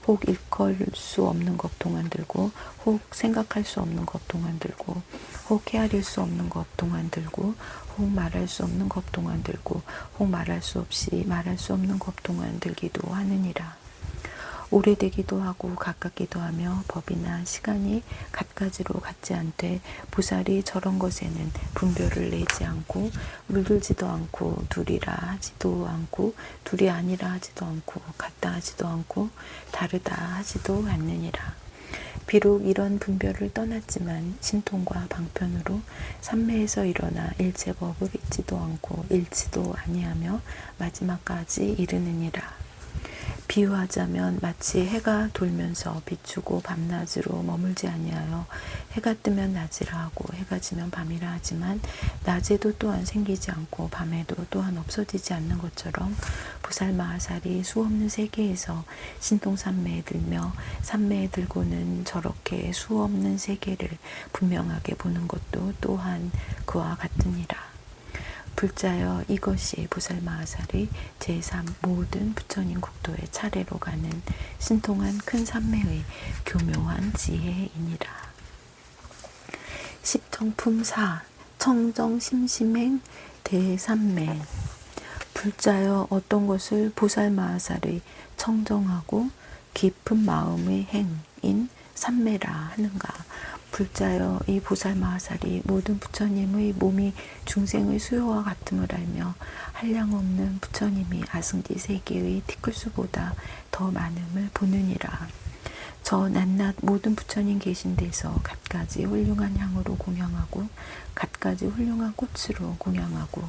혹 일컬 수 없는 겁 동안 들고 혹 생각할 수 없는 겁 동안 들고 혹 헤아릴 수 없는 겁 동안 들고 혹 말할 수 없는 겁 동안 들고 혹 말할 수 없이 말할 수 없는 겁 동안 들기도 하느니라. 오래되기도 하고 가깝기도 하며 법이나 시간이 갖가지로 같지 않되 보살이 저런 것에는 분별을 내지 않고 물들지도 않고 둘이라 하지도 않고 둘이 아니라 하지도 않고 같다 하지도 않고 다르다 하지도 않느니라. 비록 이런 분별을 떠났지만 신통과 방편으로 삼매에서 일어나 일체법을 잊지도 않고 잃지도 아니하며 마지막까지 이르느니라. 비유하자면 마치 해가 돌면서 비추고 밤낮으로 머물지 아니하여 해가 뜨면 낮이라 하고 해가 지면 밤이라 하지만 낮에도 또한 생기지 않고 밤에도 또한 없어지지 않는 것처럼 보살마하살이 수없는 세계에서 신통삼매에 들며 삼매에 들고는 저렇게 수없는 세계를 분명하게 보는 것도 또한 그와 같으니라. 불자여 이것이 보살마하살의 제3 모든 부처님 국도의 차례로 가는 신통한 큰 삼매의 교묘한 지혜이니라. 십정품 4 청정심심행 대삼매. 불자여 어떤 것을 보살마하살의 청정하고 깊은 마음의 행인 삼매라 하는가. 불자여 이 보살마하살이 모든 부처님의 몸이 중생의 수요와 같음을 알며 한량없는 부처님이 아승지 세계의 티끌수보다 더 많음을 보느니라. 저 낱낱 모든 부처님 계신 데서 갖가지 훌륭한 향으로 공양하고 갖가지 훌륭한 꽃으로 공양하고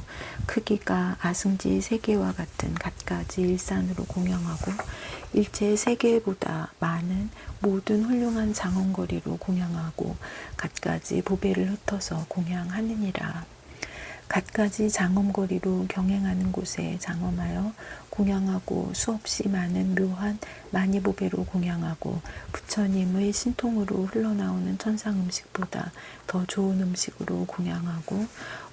크기가 아승지 세계와 같은 갖가지 일산으로 공양하고 일체 세계보다 많은 모든 훌륭한 장엄거리로 공양하고 갖가지 보배를 흩어서 공양하느니라. 갖가지 장엄거리로 경행하는 곳에 장엄하여 공양하고 수없이 많은 묘한 마니보배로 공양하고 부처님의 신통으로 흘러나오는 천상 음식보다 더 좋은 음식으로 공양하고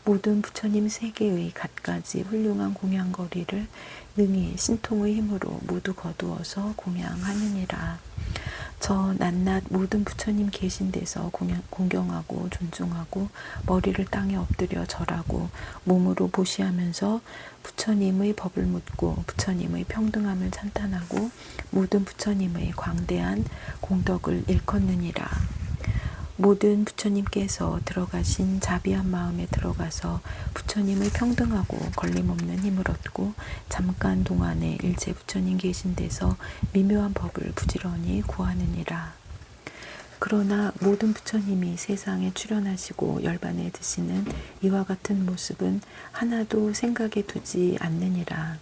모든 부처님 세계의 갖가지 훌륭한 공양거리를 능히 신통의 힘으로 모두 거두어서 공양하느니라. 저 낱낱 모든 부처님 계신 데서 공경하고 존중하고 머리를 땅에 엎드려 절하고 몸으로 보시하면서 부처님의 법을 묻고 부처님의 평등함을 찬탄하고 모든 부처님의 광대한 공덕을 일컫느니라. 모든 부처님께서 들어가신 자비한 마음에 들어가서 부처님의 평등하고 걸림없는 힘을 얻고 잠깐 동안에 일체 부처님 계신 데서 미묘한 법을 부지런히 구하느니라. 그러나 모든 부처님이 세상에 출현하시고 열반에 드시는 이와 같은 모습은 하나도 생각에 두지 않느니라.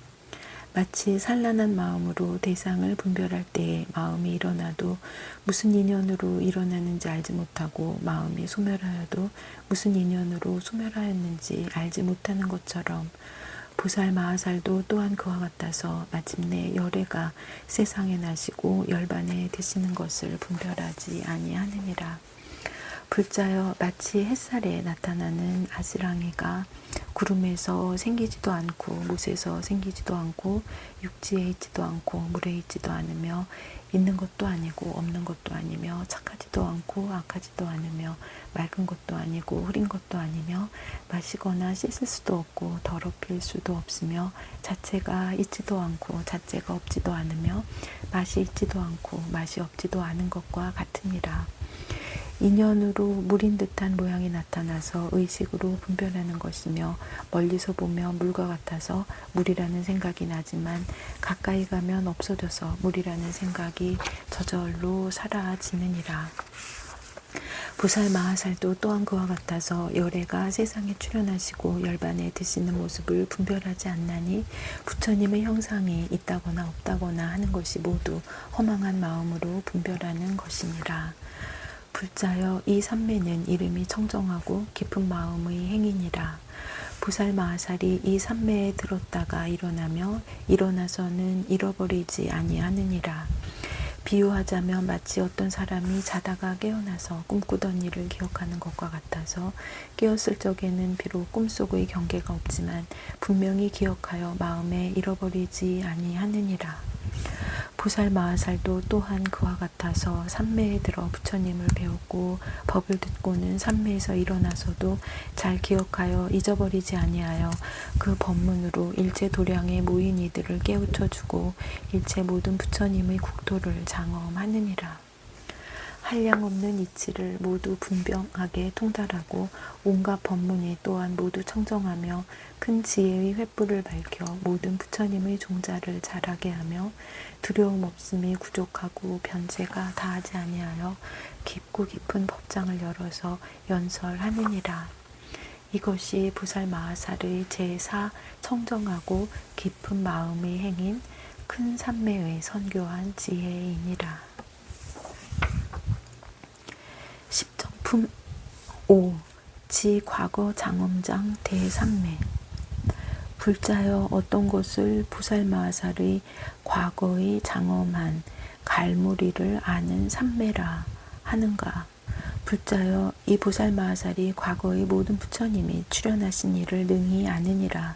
마치 산란한 마음으로 대상을 분별할 때에 마음이 일어나도 무슨 인연으로 일어나는지 알지 못하고 마음이 소멸하여도 무슨 인연으로 소멸하였는지 알지 못하는 것처럼 보살마하살도 또한 그와 같아서 마침내 열애가 세상에 나시고 열반에 드시는 것을 분별하지 아니하느니라. 불자여 마치 햇살에 나타나는 아지랑이가 구름에서 생기지도 않고 못에서 생기지도 않고 육지에 있지도 않고 물에 있지도 않으며 있는 것도 아니고 없는 것도 아니며 착하지도 않고 악하지도 않으며 맑은 것도 아니고 흐린 것도 아니며 마시거나 씻을 수도 없고 더럽힐 수도 없으며 자체가 있지도 않고 자체가 없지도 않으며 맛이 있지도 않고 맛이 없지도 않은 것과 같으니라. 인연으로 물인 듯한 모양이 나타나서 의식으로 분별하는 것이며 멀리서 보면 물과 같아서 물이라는 생각이 나지만 가까이 가면 없어져서 물이라는 생각이 저절로 사라지느니라. 보살마하살도 또한 그와 같아서 열애가 세상에 출현하시고 열반에 드시는 모습을 분별하지 않나니 부처님의 형상이 있다거나 없다거나 하는 것이 모두 허망한 마음으로 분별하는 것이니라. 불자여 이 삼매는 이름이 청정하고 깊은 마음의 행위니라. 보살마하살이 이 삼매에 들었다가 일어나며 일어나서는 잃어버리지 아니하느니라. 비유하자면 마치 어떤 사람이 자다가 깨어나서 꿈꾸던 일을 기억하는 것과 같아서 깨었을 적에는 비록 꿈속의 경계가 없지만 분명히 기억하여 마음에 잃어버리지 아니하느니라. 보살마하살도 또한 그와 같아서 삼매에 들어 부처님을 배웠고 법을 듣고는 삼매에서 일어나서도 잘 기억하여 잊어버리지 아니하여 그 법문으로 일체 도량에 모인 이들을 깨우쳐주고 일체 모든 부처님의 국토를 장엄하느니라. 한량없는 이치를 모두 분명하게 통달하고 온갖 법문이 또한 모두 청정하며 큰 지혜의 횃불을 밝혀 모든 부처님의 종자를 잘하게 하며 두려움 없음이 구족하고 변제가 다하지 아니하여 깊고 깊은 법장을 열어서 연설하느니라. 이것이 부살마하살의 제4 청정하고 깊은 마음의 행인 큰 삼매의 선교한 지혜이니라. 10정품 5. 지 과거 장엄장 대삼매. 불자여 어떤 것을 부살마하살의 과거의 장엄한 갈무리를 아는 삼매라 하는가. 불자여 이 보살마하살이 과거의 모든 부처님이 출현하신 일을 능히 아느니라.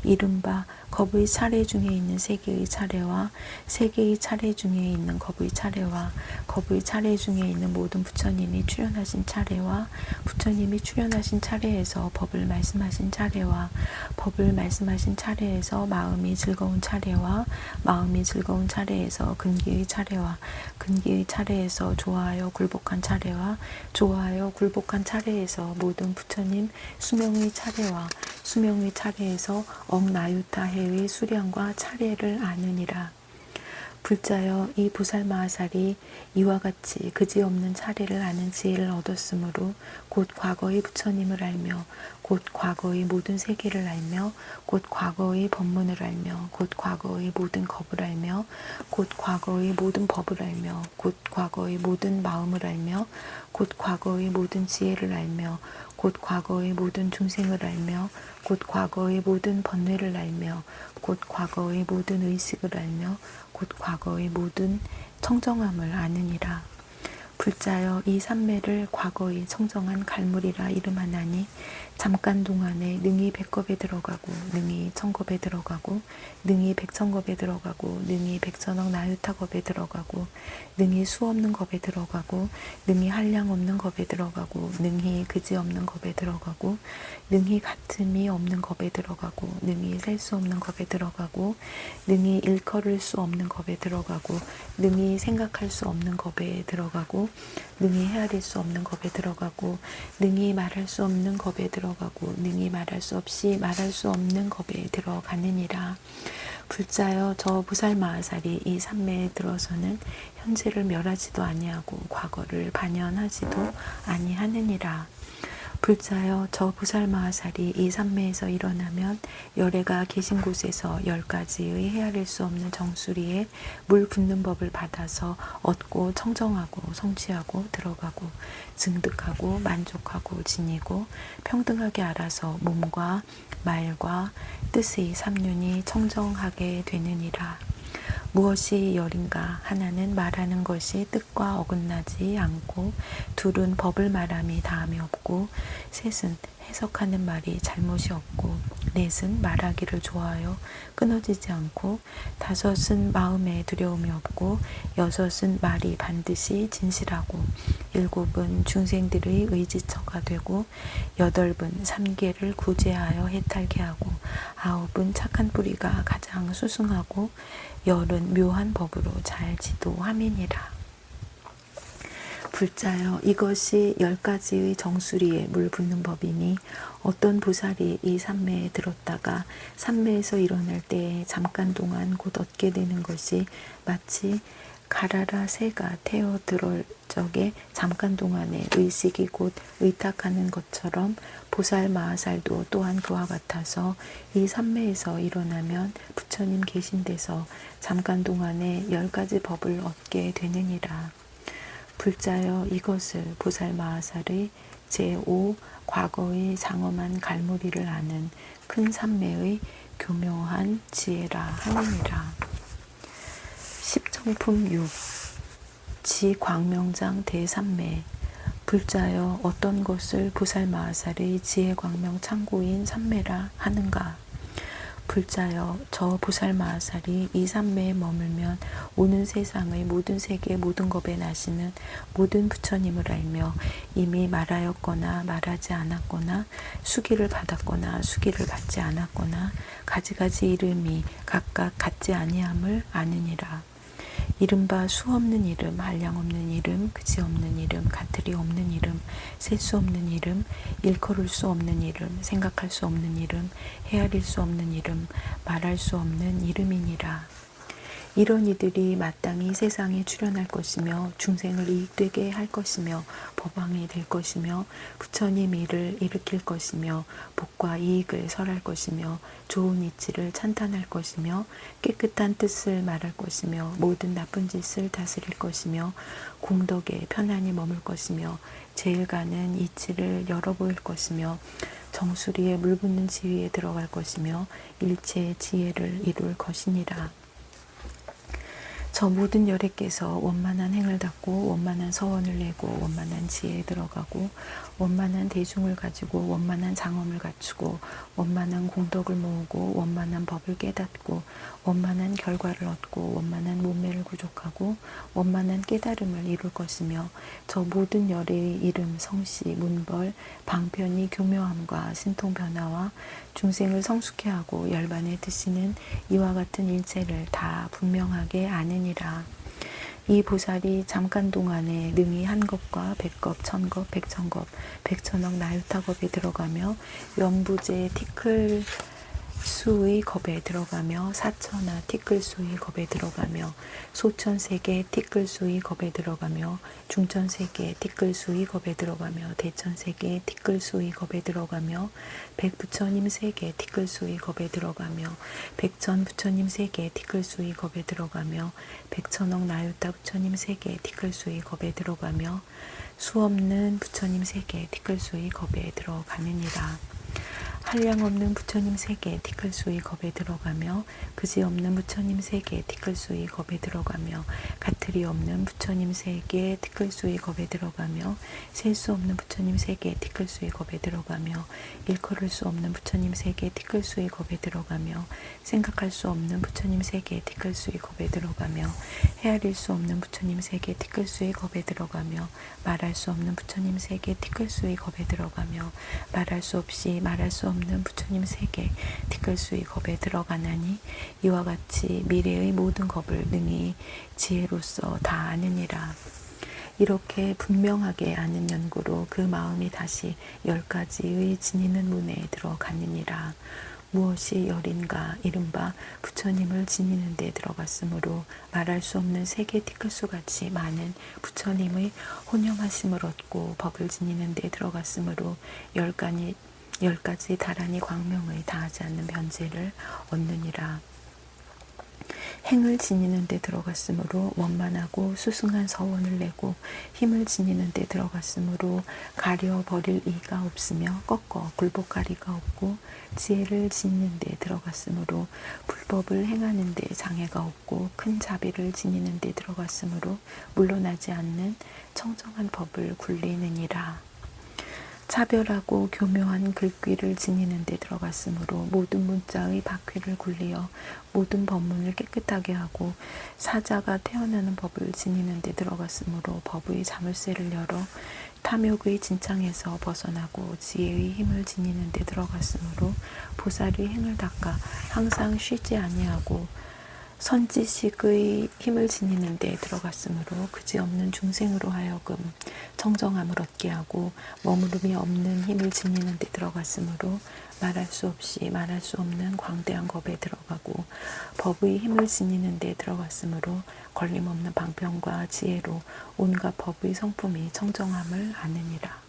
이른바 겁의 차례 중에 있는 세계의 차례와 세계의 차례 중에 있는 겁의 차례와 겁의 차례 중에 있는 모든 부처님이 출현하신 차례와 부처님이 출현하신 차례에서 법을 말씀하신 차례와 법을 말씀하신 차례에서 마음이 즐거운 차례와 마음이 즐거운 차례에서 근기의 차례와 근기의 차례에서 좋아하여 굴복한 차례와 좋아하여 굴복한 차례에서 모든 부처님 수명의 차례와 수명의 차례에서 억나유타해의 수량과 차례를 아느니라. 불자여 이 부살마하살이 이와 같이 그지없는 차례를 아는 지혜를 얻었으므로 곧 과거의 부처님을 알며 곧 과거의 모든 세계를 알며 곧 과거의 법문을 알며 곧 과거의 모든 겁을 알며 곧 과거의 모든 법을 알며 곧 과거의 모든 마음을 알며 곧 과거의 모든 지혜를 알며 곧 과거의 모든 중생을 알며 곧 과거의 모든 번뇌를 알며 곧 과거의 모든 의식을 알며 곧 과거의 모든 청정함을 아느니라. 불자여 이 삼매를 과거의 청정한 갈물이라 이름하나니 잠깐 동안에 능히 백겁에 들어가고 능히 천겁에 들어가고 능히 백천겁에 들어가고 능히 백천억 나유타겁에 들어가고 능히 수없는 겁에 들어가고 능히 한량 없는 겁에 들어가고 능히 그지없는 겁에 들어가고 능히 같음이 없는 겁에 들어가고 능히 셀 수 없는 겁에 들어가고 능히 일컬을 수 없는 겁에 들어가고 능히 생각할 수 없는 겁에 들어가고 능히 헤아릴 수 없는 겁에 들어가고 능히 말할 수 없는 겁에 들어가고 능히 말할 수 없이 말할 수 없는 겁에 들어가느니라. 불자여 저 부살마하살이 이 삼매에 들어서는 현재를 멸하지도 아니하고 과거를 반연하지도 아니하느니라. 불자여 저 부살마하살이 이 삼매에서 일어나면 열애가 계신 곳에서 10가지의 헤아릴 수 없는 정수리에 물 붓는 법을 받아서 얻고 청정하고 성취하고 들어가고 증득하고 만족하고 지니고 평등하게 알아서 몸과 말과 뜻의 삼륜이 청정하게 되느니라. 무엇이 열인가? 하나는 말하는 것이 뜻과 어긋나지 않고, 둘은 법을 말함이 다함이 없고, 셋은 해석하는 말이 잘못이 없고, 넷은 말하기를 좋아하여 끊어지지 않고, 다섯은 마음에 두려움이 없고, 여섯은 말이 반드시 진실하고, 일곱은 중생들의 의지처가 되고, 여덟은 삼계를 구제하여 해탈게 하고, 아홉은 착한 뿌리가 가장 수승하고, 열은 묘한 법으로 잘 지도함이니라. 불자여 이것이 10가지의 정수리에 물 붓는 법이니 어떤 보살이 이 삼매에 들었다가 삼매에서 일어날 때에 잠깐 동안 곧 얻게 되는 것이 마치 가라라 새가 태어 들어올 적에 잠깐 동안에 의식이 곧 의탁하는 것처럼 보살마하살도 또한 그와 같아서 이 삼매에서 일어나면 부처님 계신 데서 잠깐 동안에 10가지 법을 얻게 되느니라. 불자여 이것을 보살마하살의 제5 과거의 장엄한 갈무리를 아는 큰 삼매의 교묘한 지혜라 하느니라. 10정품 6. 지 광명장 대삼매. 불자여 어떤 것을 보살마하살의 지혜 광명 창고인 삼매라 하는가. 불자여 저 보살마하살이 이 삼매에 머물면 오는 세상의 모든 세계 모든 겁에 나시는 모든 부처님을 알며 이미 말하였거나 말하지 않았거나 수기를 받았거나 수기를 받지 않았거나 가지가지 이름이 각각 같지 아니함을 아느니라. 이른바 수 없는 이름, 한량 없는 이름, 그지 없는 이름, 가틀이 없는 이름, 셀 수 없는 이름, 일컬을 수 없는 이름, 생각할 수 없는 이름, 헤아릴 수 없는 이름, 말할 수 없는 이름이니라. 이런 이들이 마땅히 세상에 출현할 것이며 중생을 이익되게 할 것이며 법왕이 될 것이며 부처님 일을 일으킬 것이며 복과 이익을 설할 것이며 좋은 이치를 찬탄할 것이며 깨끗한 뜻을 말할 것이며 모든 나쁜 짓을 다스릴 것이며 공덕에 편안히 머물 것이며 제일 가는 이치를 열어 보일 것이며 정수리에 물 붓는 지위에 들어갈 것이며 일체의 지혜를 이룰 것이니라. 저 모든 열애께서 원만한 행을 닦고 원만한 서원을 내고 원만한 지혜에 들어가고 원만한 대중을 가지고 원만한 장엄을 갖추고 원만한 공덕을 모으고 원만한 법을 깨닫고 원만한 결과를 얻고 원만한 몸매를 구족하고 원만한 깨달음을 이룰 것이며 저 모든 열애의 이름, 성씨, 문벌, 방편이 교묘함과 신통변화와 중생을 성숙해 하고 열반에 드시는 이와 같은 일체를 다 분명하게 아느니라. 이 보살이 잠깐 동안에 능히 한 겁과 백겁, 천겁, 백천겁, 백천억 나유타겁에 들어가며 연부제 티클 수의 겁에 들어가며 사천하 티끌수의 겁에 들어가며 소천세계 티끌수의 겁에 들어가며 중천세계 티끌수의 겁에 들어가며 대천세계 티끌수의 겁에 들어가며 백부처님 세계 티끌수의 겁에 들어가며 백천 부처님 세계 티끌수의 겁에 들어가며 백천억 나유타 부처님 세계 티끌수의 겁에 들어가며 수없는 부처님 세계 티끌수의 겁에 들어가느니라. 한량 없는 부처님 세계 티끌수의 겁에 들어가며 그지 없는 부처님 세계 티끌수의 겁에 들어가며 가틀이 없는 부처님 세계 티끌수의 겁에 들어가며 셀 수 없는 부처님 세계 티끌수의 겁에 들어가며 일컬을 수 없는 부처님 세계 티끌수의 겁에 들어가며 생각할 수 없는 부처님 세계 티끌수의 겁에 들어가며 헤아릴 수 없는 부처님 세계 티끌수의 겁에 들어가며 말할 수 없는 부처님 세계 티끌수의 겁에 들어가며 말할 수 없이 말할 수 없는 부처님 세계 티끌수의 겁에 들어가나니 이와 같이 미래의 모든 겁을 능히 지혜로서 다 아느니라. 이렇게 분명하게 아는 연구로 그 마음이 다시 10가지의 지니는 문에 들어가느니라. 무엇이 열인가 이른바 부처님을 지니는 데 들어갔으므로 말할 수 없는 세계 티끌수 같이 많은 부처님의 혼영하심을 얻고 법을 지니는 데 들어갔으므로 10가지 다란히 광명의 다하지 않는 변제를 얻느니라. 행을 지니는 데 들어갔으므로 원만하고 수승한 서원을 내고 힘을 지니는 데 들어갔으므로 가려 버릴 이가 없으며 꺾어 굴복가리가 없고 지혜를 지니는 데 들어갔으므로 불법을 행하는 데 장애가 없고 큰 자비를 지니는 데 들어갔으므로 물러나지 않는 청정한 법을 굴리느니라. 차별하고 교묘한 글귀를 지니는 데 들어갔으므로 모든 문자의 바퀴를 굴리어 모든 법문을 깨끗하게 하고 사자가 태어나는 법을 지니는 데 들어갔으므로 법의 자물쇠를 열어 탐욕의 진창에서 벗어나고 지혜의 힘을 지니는 데 들어갔으므로 보살의 행을 닦아 항상 쉬지 아니하고 선지식의 힘을 지니는 데 들어갔으므로 그지없는 중생으로 하여금 청정함을 얻게 하고 머무름이 없는 힘을 지니는 데 들어갔으므로 말할 수 없이 말할 수 없는 광대한 겁에 들어가고 법의 힘을 지니는 데 들어갔으므로 걸림없는 방편과 지혜로 온갖 법의 성품이 청정함을 아느니라.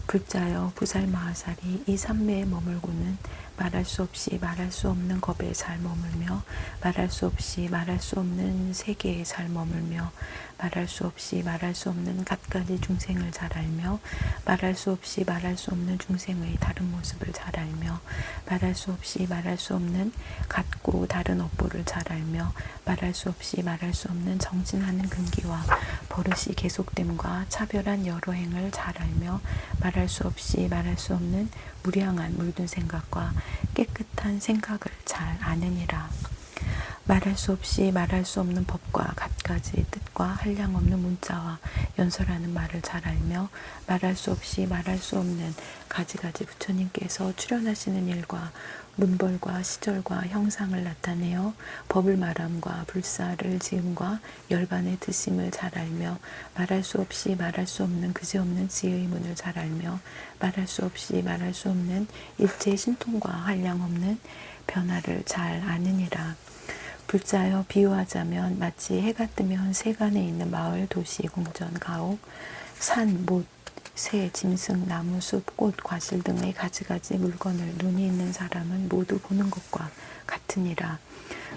불자여 부살마하살이 이 삼매에 머물고는 말할 수 없이 말할 수 없는 겁에 잘 머물며 말할 수 없이 말할 수 없는 세계에 잘 머물며 말할 수 없이 말할 수 없는 갖가지 중생을 잘 알며 말할 수 없이 말할 수 없는 중생의 다른 모습을 잘 알며 말할 수 없이 말할 수 없는 같고 다른 업보를 잘 알며 말할 수 없이 말할 수 없는 정진하는 근기와 버릇이 계속됨과 차별한 여러 행을 잘 알며 말할 수 없이 말할 수 없는 무량한 물든 생각과 깨끗한 생각을 잘 아느니라. 말할 수 없이 말할 수 없는 법과 갖가지 뜻과 한량 없는 문자와 연설하는 말을 잘 알며 말할 수 없이 말할 수 없는 가지가지 부처님께서 출현하시는 일과 문벌과 시절과 형상을 나타내어 법을 말함과 불사를 지음과 열반의 드심을 잘 알며 말할 수 없이 말할 수 없는 그지없는 지의 문을 잘 알며 말할 수 없이 말할 수 없는 일체의 신통과 한량 없는 변화를 잘 아느니라. 불자여 비유하자면 마치 해가 뜨면 세간에 있는 마을, 도시, 궁전, 가옥, 산, 못, 새, 짐승, 나무, 숲, 꽃, 과실 등의 가지가지 물건을 눈이 있는 사람은 모두 보는 것과 같으니라.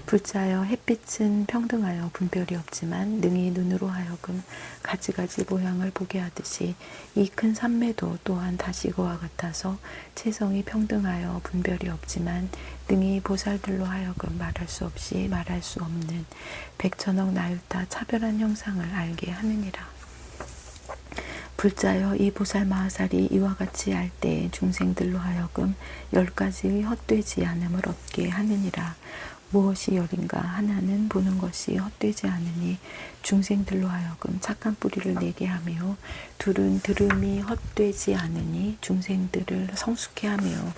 불자여 햇빛은 평등하여 분별이 없지만 능히 눈으로 하여금 가지가지 모양을 보게 하듯이 이 큰 산매도 또한 다시 그와 같아서 체성이 평등하여 분별이 없지만 능히 보살들로 하여금 말할 수 없이 말할 수 없는 백천억 나유타 차별한 형상을 알게 하느니라. 불자여 이 보살 마하살이 이와 같이 할 때에 중생들로 하여금 10가지의 헛되지 않음을 얻게 하느니라. 무엇이 열인가 하나는 보는 것이 헛되지 않으니 중생들로 하여금 착한 뿌리를 내게 하며 둘은 들음이 헛되지 않으니 중생들을 성숙해 하며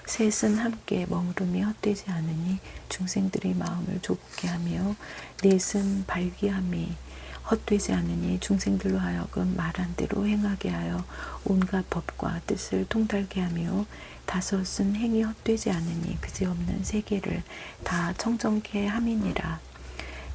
셋은 함께 머무름이 헛되지 않으니 중생들의 마음을 좁게 하며 넷은 발귀함이 헛되지 않으니 중생들로 하여금 말한 대로 행하게 하여 온갖 법과 뜻을 통달게 하며 다섯은 행이 헛되지 않으니 그지없는 세계를 다 청정케 함이니라.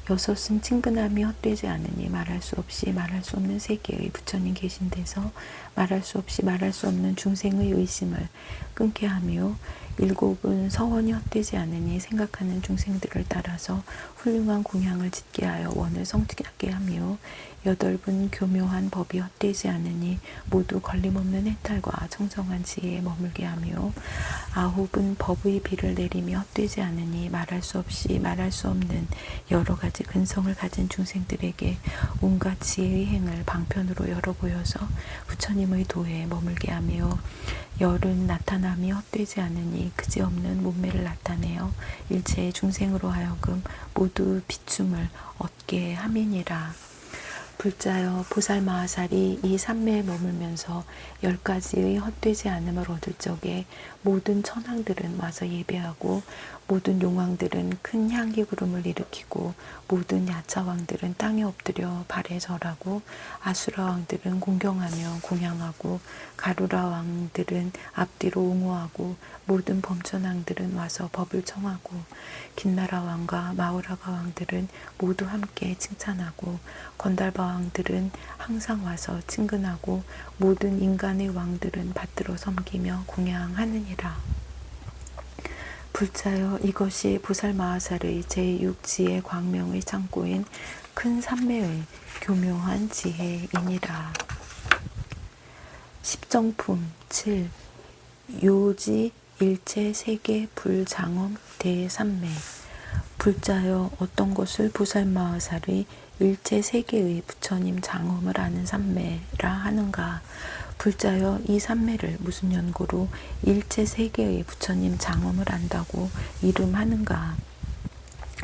여섯은 친근함이 헛되지 않으니 말할 수 없이 말할 수 없는 세계의 부처님 계신 데서 말할 수 없이 말할 수 없는 중생의 의심을 끊게 하며 일곱은 서원이 헛되지 않으니 생각하는 중생들을 따라서 훌륭한 공양을 짓게 하여 원을 성취하게 하며 여덟은 교묘한 법이 헛되지 않으니 모두 걸림없는 해탈과 청정한 지혜에 머물게 하며 아홉은 법의 비를 내리며 헛되지 않으니 말할 수 없이 말할 수 없는 여러 가지 근성을 가진 중생들에게 온갖 지혜의 행을 방편으로 열어 보여서 부처님의 도에 머물게 하며 열은 나타남이 헛되지 않으니 그지없는 몸매를 나타내어 일체의 중생으로 하여금 모두 비춤을 얻게 함이니라. 불자여 보살 마하살이 이 삼매에 머물면서 10가지의 헛되지 않음을 얻을 적에 모든 천황들은 와서 예배하고 모든 용왕들은 큰 향기 구름을 일으키고 모든 야차왕들은 땅에 엎드려 발에 절하고 아수라 왕들은 공경하며 공양하고 가루라 왕들은 앞뒤로 옹호하고 모든 범천왕들은 와서 법을 청하고 긴나라 왕과 마우라가 왕들은 모두 함께 칭찬하고 건달바 왕들은 항상 와서 친근하고 모든 인간의 왕들은 받들어 섬기며 공양하느니라. 불자여 이것이 보살 마하살의 제6지의 광명의 창고인 큰 삼매의 교묘한 지혜이니라. 십정품 7. 요지 일체 세계 불장엄 대삼매. 불자여 어떤 것을 보살 마하살의 일체 세계의 부처님 장엄을 아는 삼매라 하는가. 불자여 이 삼매를 무슨 연고로 일체 세계의 부처님 장엄을 안다고 이름하는가.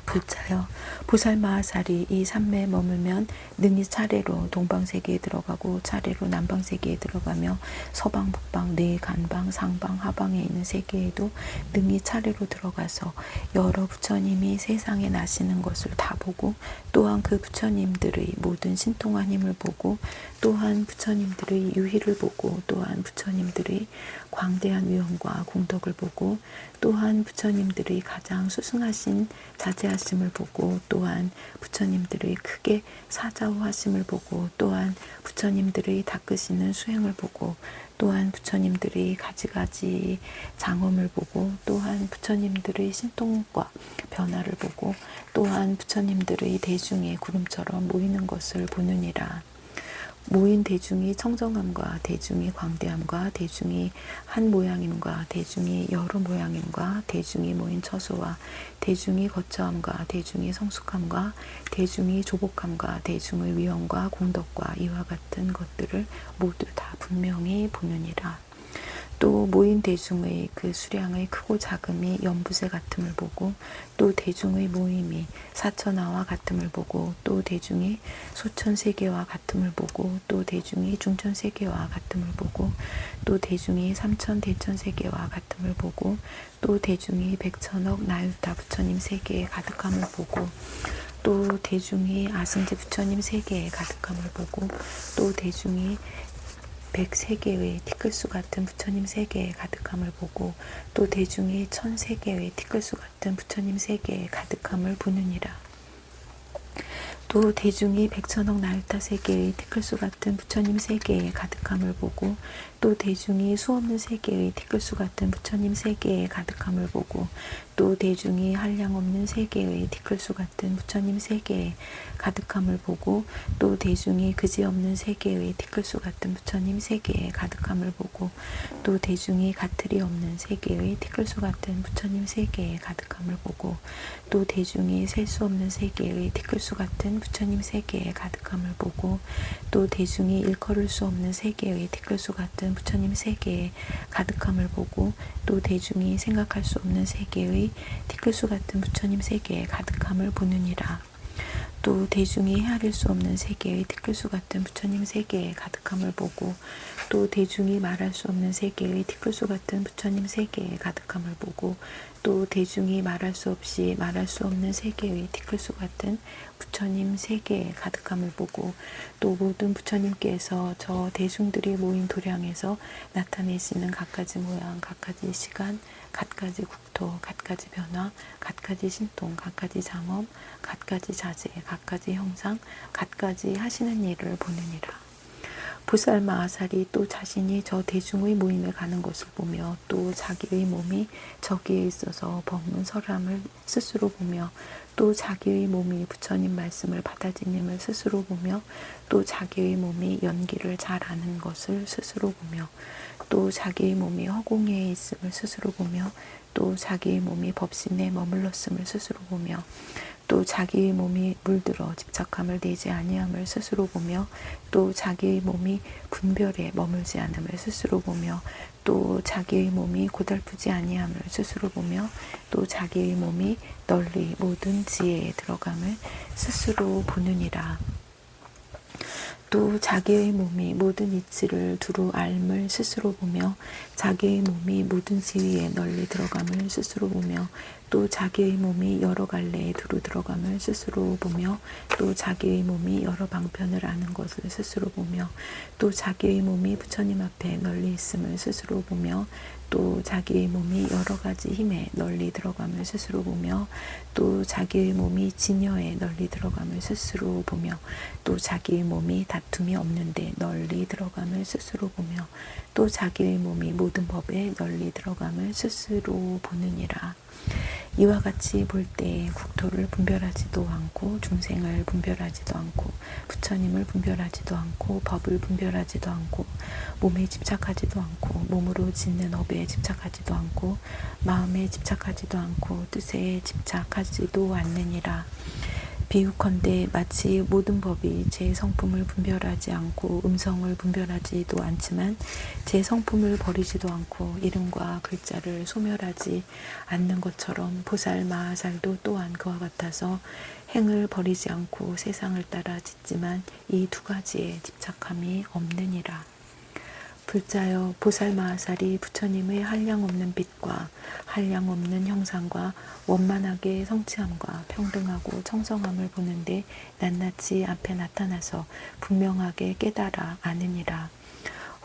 불자여 보살 마하살이 이 삼매에 머물면 능히 차례로 동방세계에 들어가고 차례로 남방세계에 들어가며 서방 북방 네 간방 상방 하방에 있는 세계에도 능히 차례로 들어가서 여러 부처님이 세상에 나시는 것을 다 보고 또한 그 부처님들의 모든 신통한 힘을 보고 또한 부처님들의 유희를 보고 또한 부처님들의 광대한 위엄과 공덕을 보고 또한 부처님들의 가장 수승하신 자제하심을 보고 또한 부처님들의 크게 사자후하심을 보고 또한 부처님들의 닦으시는 수행을 보고 또한 부처님들의 가지가지 장엄을 보고 또한 부처님들의 신통과 변화를 보고 또한 부처님들의 대중의 구름처럼 모이는 것을 보느니라. 모인 대중이 청정함과 대중이 광대함과 대중이 한 모양임과 대중이 여러 모양임과 대중이 모인 처소와 대중이 거처함과 대중이 성숙함과 대중이 조복함과 대중의 위엄과 공덕과 이와 같은 것들을 모두 다 분명히 보느니라. 또 모인 대중의 그 수량의 크고 작음이 연부세 같음을 보고 또 대중의 모임이 사천하와 같음을 보고 또 대중이 소천세계와 같음을 보고 또 대중이 중천세계와 같음을 보고 또 대중이 삼천대천세계와 같음을 보고 또 대중이 백천억 나유타 부처님 세계에 가득함을 보고 또 대중이 아승제 부처님 세계에 가득함을 보고 또 대중이 100세계의 티끌수 같은 부처님 세계에 가득함을 보고 또 대중이 1000세계의 티끌수 같은 부처님 세계에 가득함을 보느니라. 또 대중이 백천억 나유타 세계의 티끌수 같은 부처님 세계에 가득함을 보고 또 대중이 수없는 세계의 티끌수 같은 부처님 세계에 가득함을 보고 또 대중이 한량없는 세계의 티끌수 같은 부처님 세계에 가득함을 보고 또 대중이 그지없는 세계의 티끌수 같은 부처님 세계에 가득함을 보고 또 대중이 가틀이 없는 세계의 티끌수 같은 부처님 세계에 가득함을 보고 또 대중이 셀 수 없는 세계의 티끌수 같은 부처님 세계에 가득함을 보고 또 대중이 일컬을 수 없는 세계의 티끌수 같은 부처님 세계에 가득함을 보고 또 대중이 생각할 수 없는 세계의 티끌수 같은 부처님 세계에 가득함을 보느니라. 또 대중이 헤아릴 수 없는 세계의 티끌수 같은 부처님 세계에 가득함을 보고 또 대중이 말할 수 없는 세계의 티끌수 같은 부처님 세계에 가득함을 보고 또 대중이 말할 수 없이 말할 수 없는 세계의 티끌수 같은 부처님 세계에 가득함을 보고 또 모든 부처님께서 저 대중들이 모인 도량에서 나타내시는 갖가지 모양, 갖가지 시간, 갖가지 국토, 갖가지 변화, 갖가지 신통, 갖가지 장엄, 갖가지 자재, 갖가지 형상, 갖가지 하시는 일을 보느니라. 보살 마하살이 또 자신이 저 대중의 모임에 가는 것을 보며 또 자기의 몸이 저기에 있어서 법문 설함을 스스로 보며 또 자기의 몸이 부처님 말씀을 받아지님을 스스로 보며 또 자기의 몸이 연기를 잘 아는 것을 스스로 보며 또 자기의 몸이 허공에 있음을 스스로 보며 또 자기의 몸이 법신에 머물렀음을 스스로 보며 또 자기의 몸이 물들어 집착함을 내지 아니함을 스스로 보며 또 자기의 몸이 분별에 머물지 않음을 스스로 보며 또 자기의 몸이 고달프지 아니함을 스스로 보며 또 자기의 몸이 널리 모든 지혜에 들어감을 스스로 보느니라. 또 자기의 몸이 모든 이치를 두루 알을 스스로 보며 자기의 몸이 모든 지위에 널리 들어감을 스스로 보며 또 자기의 몸이 여러 갈래에 두루 들어감을 스스로 보며 또 자기의 몸이 여러 방편을 아는 것을 스스로 보며 또 자기의 몸이 부처님 앞에 널리 있음을 스스로 보며 또 자기의 몸이 여러 가지 힘에 널리 들어감을 스스로 보며 또 자기의 몸이 진여에 널리 들어감을 스스로 보며 또 자기의 몸이 다툼이 없는데 널리 들어감을 스스로 보며 또 자기의 몸이 모든 법에 널리 들어감을 스스로 보느니라. 이와 같이 볼 때에 국토를 분별하지도 않고 중생을 분별하지도 않고 부처님을 분별하지도 않고 법을 분별하지도 않고 몸에 집착하지도 않고 몸으로 짓는 업에 집착하지도 않고 마음에 집착하지도 않고 뜻에 집착하지도 않느니라. 비유컨대 마치 모든 법이 제 성품을 분별하지 않고 음성을 분별하지도 않지만 제 성품을 버리지도 않고 이름과 글자를 소멸하지 않는 것처럼 보살 마하살도 또한 그와 같아서 행을 버리지 않고 세상을 따라 짓지만 이 두 가지에 집착함이 없느니라. 불자여 보살 마하살이 부처님의 한량없는 빛과 한량없는 형상과 원만하게 성취함과 평등하고 청성함을 보는데 낱낱이 앞에 나타나서 분명하게 깨달아 아느니라.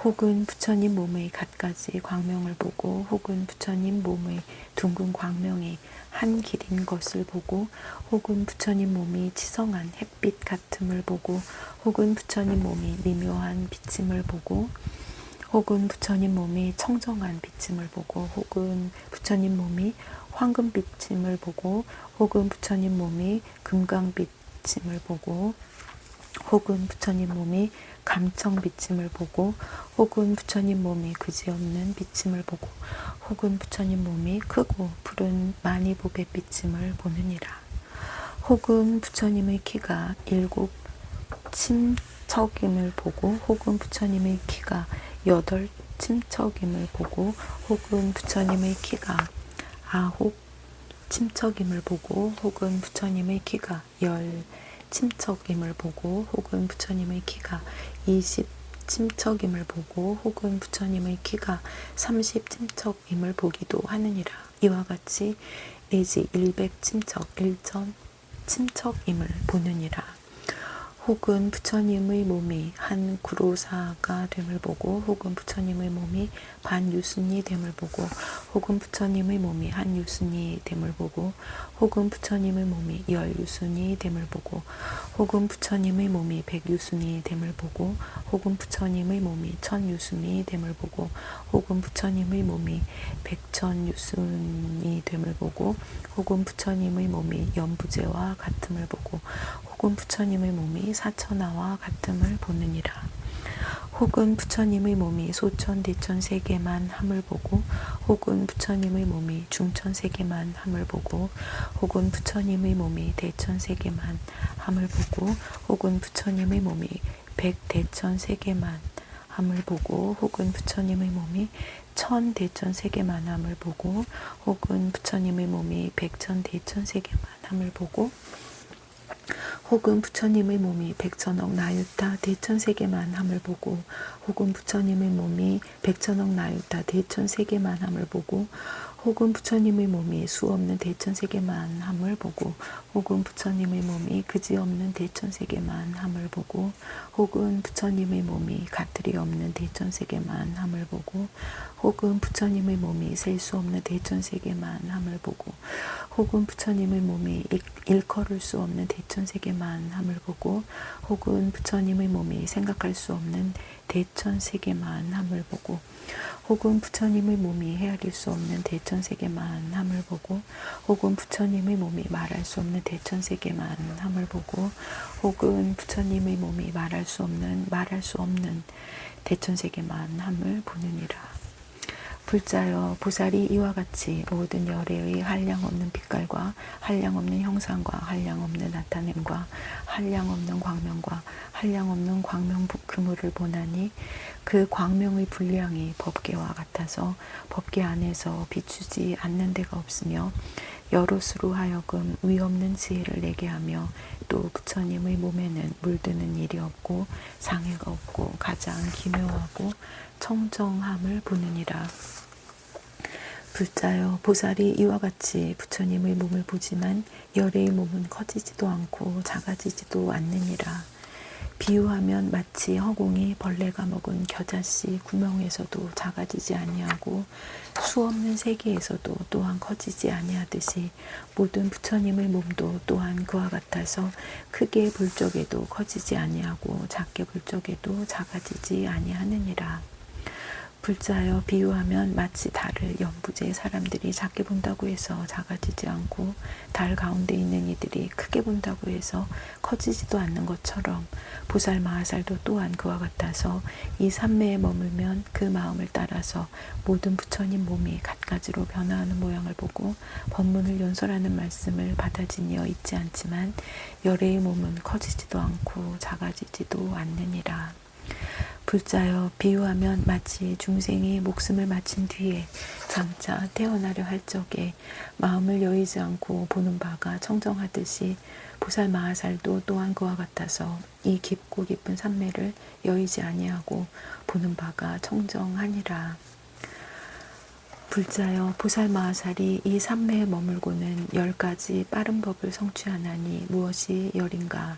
혹은 부처님 몸의 갖가지 광명을 보고 혹은 부처님 몸의 둥근 광명이 한 길인 것을 보고 혹은 부처님 몸이 치성한 햇빛 같음을 보고 혹은 부처님 몸이 미묘한 비침을 보고 혹은 부처님 몸이 청정한 비침을 보고 혹은 부처님 몸이 황금 비침을 보고 혹은 부처님 몸이 금강 비침을 보고 혹은 부처님 몸이 감청 비침을 보고 혹은 부처님 몸이 그지없는 비침을 보고 혹은 부처님 몸이 크고 푸른 마니보배 비침을 보느니라. 혹은 부처님의 키가 7 친척임을 보고 혹은 부처님의 키가 8 침척임을 보고 혹은 부처님의 키가 9 침척임을 보고 혹은 부처님의 키가 10 침척임을 보고 혹은 부처님의 키가 20 침척임을 보고 혹은 부처님의 키가 30 침척임을 보기도 하느니라. 이와 같이 내지 100 침척 1전 침척임을 보느니라. 혹은 부처님의 몸이 한 구로사가 됨을 보고 혹은 부처님의 몸이 반 유순이 됨을 보고 혹은 부처님의 몸이 한 유순이 됨을 보고 혹은 부처님의 몸이 10유순이 됨을 보고 혹은 부처님의 몸이 100유순이 됨을 보고 혹은 부처님의 몸이 1000유순이 됨을 보고 혹은 부처님의 몸이 100,000유순이 됨을 보고 혹은 부처님의 몸이 연부제와 같음을 보고 혹은 부처님의 몸이 사천하와 같음을 보느니라. 혹은 부처님의 몸이 소천 대천 세계만 함을 보고 혹은 부처님의 몸이 중천 세계만 함을 보고 혹은 부처님의 몸이 대천 세계만 함을 보고 혹은 부처님의 몸이 백대천 세계만 함을 보고 혹은 부처님의 몸이 천대천 세계만 함을 보고 혹은 부처님의 몸이 백천대천 세계만 함을 보고 혹은 부처님의 몸이 백천억 나유타 대천세계만 함을 보고 혹은 부처님의 몸이 백천억 나유타 대천세계만 함을 보고 혹은 부처님의 몸이 수없는 대천세계만 함을 보고 혹은 부처님의 몸이 그지없는 대천세계만 함을 보고 혹은 부처님의 몸이 가틀이 없는 대천세계만 함을 보고 혹은 부처님의 몸이 셀 수 없는 대천세계만 함을 보고 혹은 부처님의 몸이 일컬을 수 없는 대천세계만 함을 보고 혹은 부처님의 몸이 생각할 수 없는 대천세계만 함을 보고 혹은 부처님의 몸이 헤아릴 수 없는 대천세계만 함을 보고 혹은 부처님의 몸이 말할 수 없는 대천세계만 함을 보고 혹은 부처님의 몸이 말할 수 없는 대천세계만 함을 보느니라. 불자여 보살이 이와 같이 모든 열애의 한량없는 빛깔과 한량없는 형상과 한량없는 나타냄과 한량없는 광명과 한량없는 광명 그물을 보나니 그 광명의 분량이 법계와 같아서 법계 안에서 비추지 않는 데가 없으며 여럿으로 하여금 위없는 지혜를 내게 하며 또 부처님의 몸에는 물드는 일이 없고 상해가 없고 가장 기묘하고 청정함을 보느니라. 불자여 보살이 이와 같이 부처님의 몸을 보지만 열애의 몸은 커지지도 않고 작아지지도 않느니라. 비유하면 마치 허공이 벌레가 먹은 겨자씨 구멍에서도 작아지지 아니하고 수없는 세계에서도 또한 커지지 아니하듯이 모든 부처님의 몸도 또한 그와 같아서 크게 볼 적에도 커지지 아니하고 작게 볼 적에도 작아지지 아니하느니라. 불자여 비유하면 마치 달을 연부제 사람들이 작게 본다고 해서 작아지지 않고 달 가운데 있는 이들이 크게 본다고 해서 커지지도 않는 것처럼 보살 마하살도 또한 그와 같아서 이 삼매에 머물면 그 마음을 따라서 모든 부처님 몸이 갖가지로 변화하는 모양을 보고 법문을 연설하는 말씀을 받아지니어 있지 않지만 열애의 몸은 커지지도 않고 작아지지도 않느니라. 불자여 비유하면 마치 중생이 목숨을 마친 뒤에 장차 태어나려 할 적에 마음을 여의지 않고 보는 바가 청정하듯이 보살 마하살도 또한 그와 같아서 이 깊고 깊은 삼매를 여의지 아니하고 보는 바가 청정하니라. 불자여 보살 마하살이 이 삼매에 머물고는 10가지 빠른 법을 성취하나니 무엇이 열인가.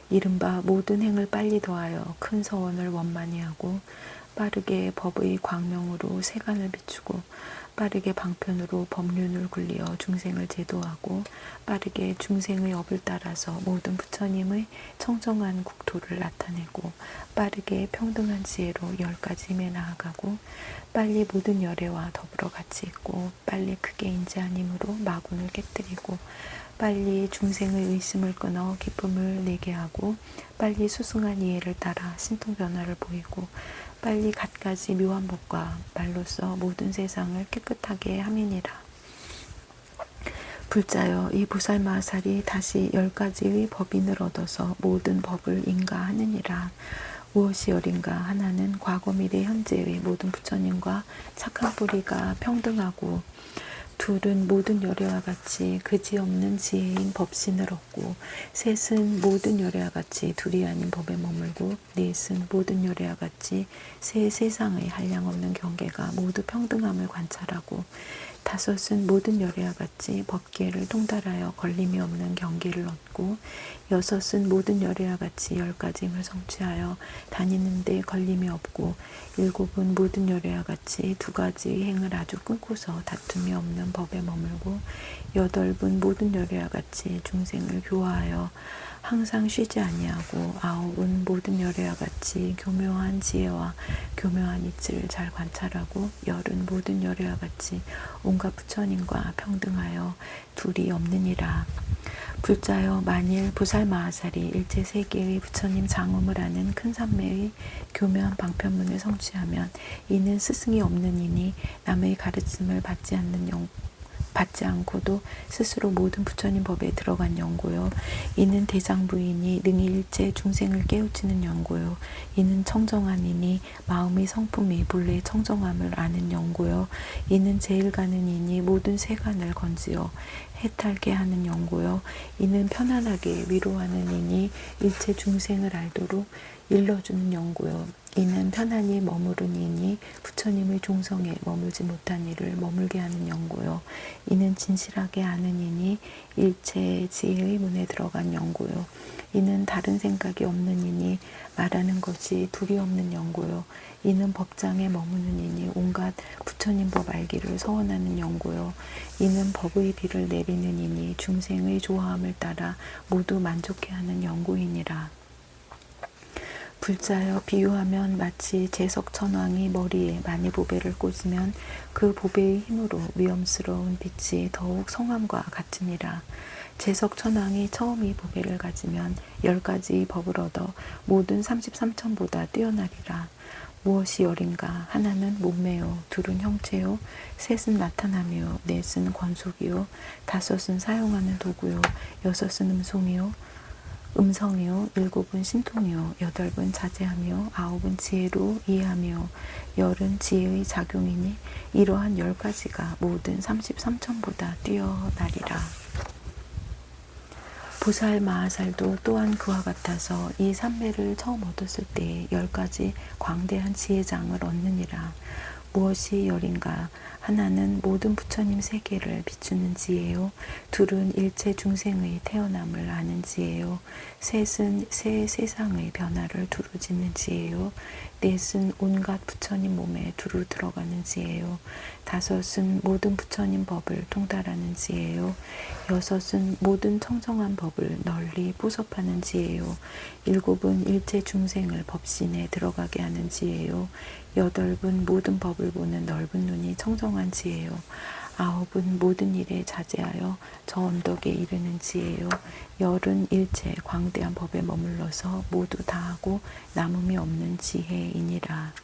이른바 모든 행을 빨리 더하여 큰 서원을 원만히 하고 빠르게 법의 광명으로 세간을 비추고 빠르게 방편으로 법륜을 굴리어 중생을 제도하고 빠르게 중생의 업을 따라서 모든 부처님의 청정한 국토를 나타내고 빠르게 평등한 지혜로 10가지 힘에 나아가고 빨리 모든 열애와 더불어 같이 있고 빨리 크게 인지한 힘으로 마군을 깨뜨리고 빨리 중생의 의심을 끊어 기쁨을 내게 하고 빨리 수승한 이해를 따라 신통변화를 보이고 빨리 갖가지 묘한 법과 말로써 모든 세상을 깨끗하게 함이니라. 불자여 이 보살마하살이 다시 10가지의 법인을 얻어서 모든 법을 인가하느니라. 무엇이 어린가 하나는 과거 미래 현재의 모든 부처님과 착한 뿌리가 평등하고 둘은 모든 열애와 같이 그지없는 지혜인 법신을 얻고 셋은 모든 열애와 같이 둘이 아닌 법에 머물고 넷은 모든 열애와 같이 새 세상의 한량없는 경계가 모두 평등함을 관찰하고 다섯은 모든 열애와 같이 법계를 통달하여 걸림이 없는 경계를 얻고 여섯은 모든 열애와 같이 10가지 힘을 성취하여 다니는데 걸림이 없고 일곱은 모든 열애와 같이 2가지의 행을 아주 끊고서 다툼이 없는 법에 머물고 여덟은 모든 열애와 같이 중생을 교화하여 항상 쉬지 아니하고 아홉은 모든 열애와 같이 교묘한 지혜와 교묘한 이치를 잘 관찰하고 열은 모든 열애와 같이 온갖 부처님과 평등하여 둘이 없느니라. 불자여 만일 부살마하살이 일체 세계의 부처님 장엄을 아는 큰 산매의 교묘한 방편문을 성취하면 이는 스승이 없는 이니 남의 가르침을 받지 않고도 스스로 모든 부처님 법에 들어간 연고요. 이는 대장부이니 능히 일체 중생을 깨우치는 연고요. 이는 청정한이니 마음의 성품이 본래 청정함을 아는 연고요. 이는 제일 가는 이니 모든 세간을 건지어 해탈게 하는 연고요. 이는 편안하게 위로하는 이니 일체 중생을 알도록 일러주는 연고요. 이는 편안히 머무른 이니 부처님의 종성에 머물지 못한 이를 머물게 하는 연고요. 이는 진실하게 아는 이니 일체 지혜의 문에 들어간 연고요. 이는 다른 생각이 없는 이니 말하는 것이 둘이 없는 연고요. 이는 법장에 머무는 이니 온갖 부처님 법 알기를 서원하는 연고요. 이는 법의 비를 내리는 이니 중생의 조화함을 따라 모두 만족해 하는 연고이니라. 불자여 비유하면 마치 제석천왕이 머리에 만이보배를 꽂으면 그 보배의 힘으로 위엄스러운 빛이 더욱 성함과 같으니라. 제석천왕이 처음 이 보배를 가지면 10가지의 법을 얻어 모든 33천보다 뛰어나리라. 무엇이 열인가 하나는 몸매요 둘은 형체요 셋은 나타남이요 넷은 권속이요 다섯은 사용하는 도구요 여섯은 음성이요 일곱은 신통이요 여덟은 자제하며 아홉은 지혜로 이해하며 열은 지혜의 작용이니 이러한 10가지가 모든 33천보다 뛰어나리라. 부살 마하살도 또한 그와 같아서 이 삼매를 처음 얻었을 때에 10가지 광대한 지혜장을 얻느니라. 무엇이 열인가 하나는 모든 부처님 세계를 비추는 지혜요 둘은 일체 중생의 태어남을 아는 지혜요 셋은 새 세상의 변화를 두루 짓는 지혜요 넷은 온갖 부처님 몸에 두루 들어가는 지혜요 다섯은 모든 부처님 법을 통달하는 지혜요 여섯은 모든 청정한 법을 널리 포섭하는 지혜요 일곱은 일체 중생을 법신에 들어가게 하는 지혜요 여덟은 모든 법을 보는 넓은 눈이 청정한 지혜요 아홉은 모든 일에 자제하여 저 언덕에 이르는 지혜요 열은 일체 광대한 법에 머물러서 모두 다하고 남음이 없는 지혜이니라.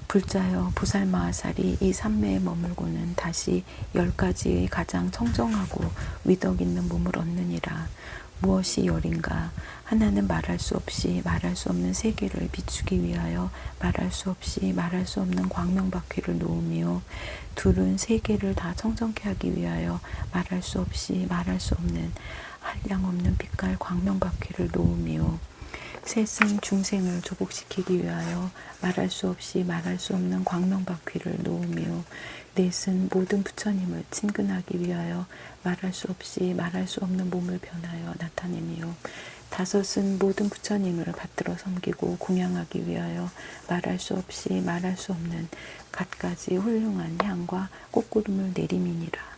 불자여 부살마하살이 이 삼매에 머물고는 다시 10가지의 가장 청정하고 위덕 있는 몸을 얻느니라. 무엇이 열인가 하나는 말할 수 없이 말할 수 없는 세계를 비추기 위하여 말할 수 없이 말할 수 없는 광명바퀴를 놓으며 둘은 세계를 다 청정케 하기 위하여 말할 수 없이 말할 수 없는 한량없는 빛깔 광명바퀴를 놓으며 셋은 중생을 조복시키기 위하여 말할 수 없이 말할 수 없는 광명바퀴를 놓으며 넷은 모든 부처님을 친근하기 위하여 말할 수 없이 말할 수 없는 몸을 변하여 나타내며 다섯은 모든 부처님을 받들어 섬기고供養하기 위하여 말할 수 없이 말할 수 없는 갖가지 훌륭한 향과 꽃구름을 내림이니라.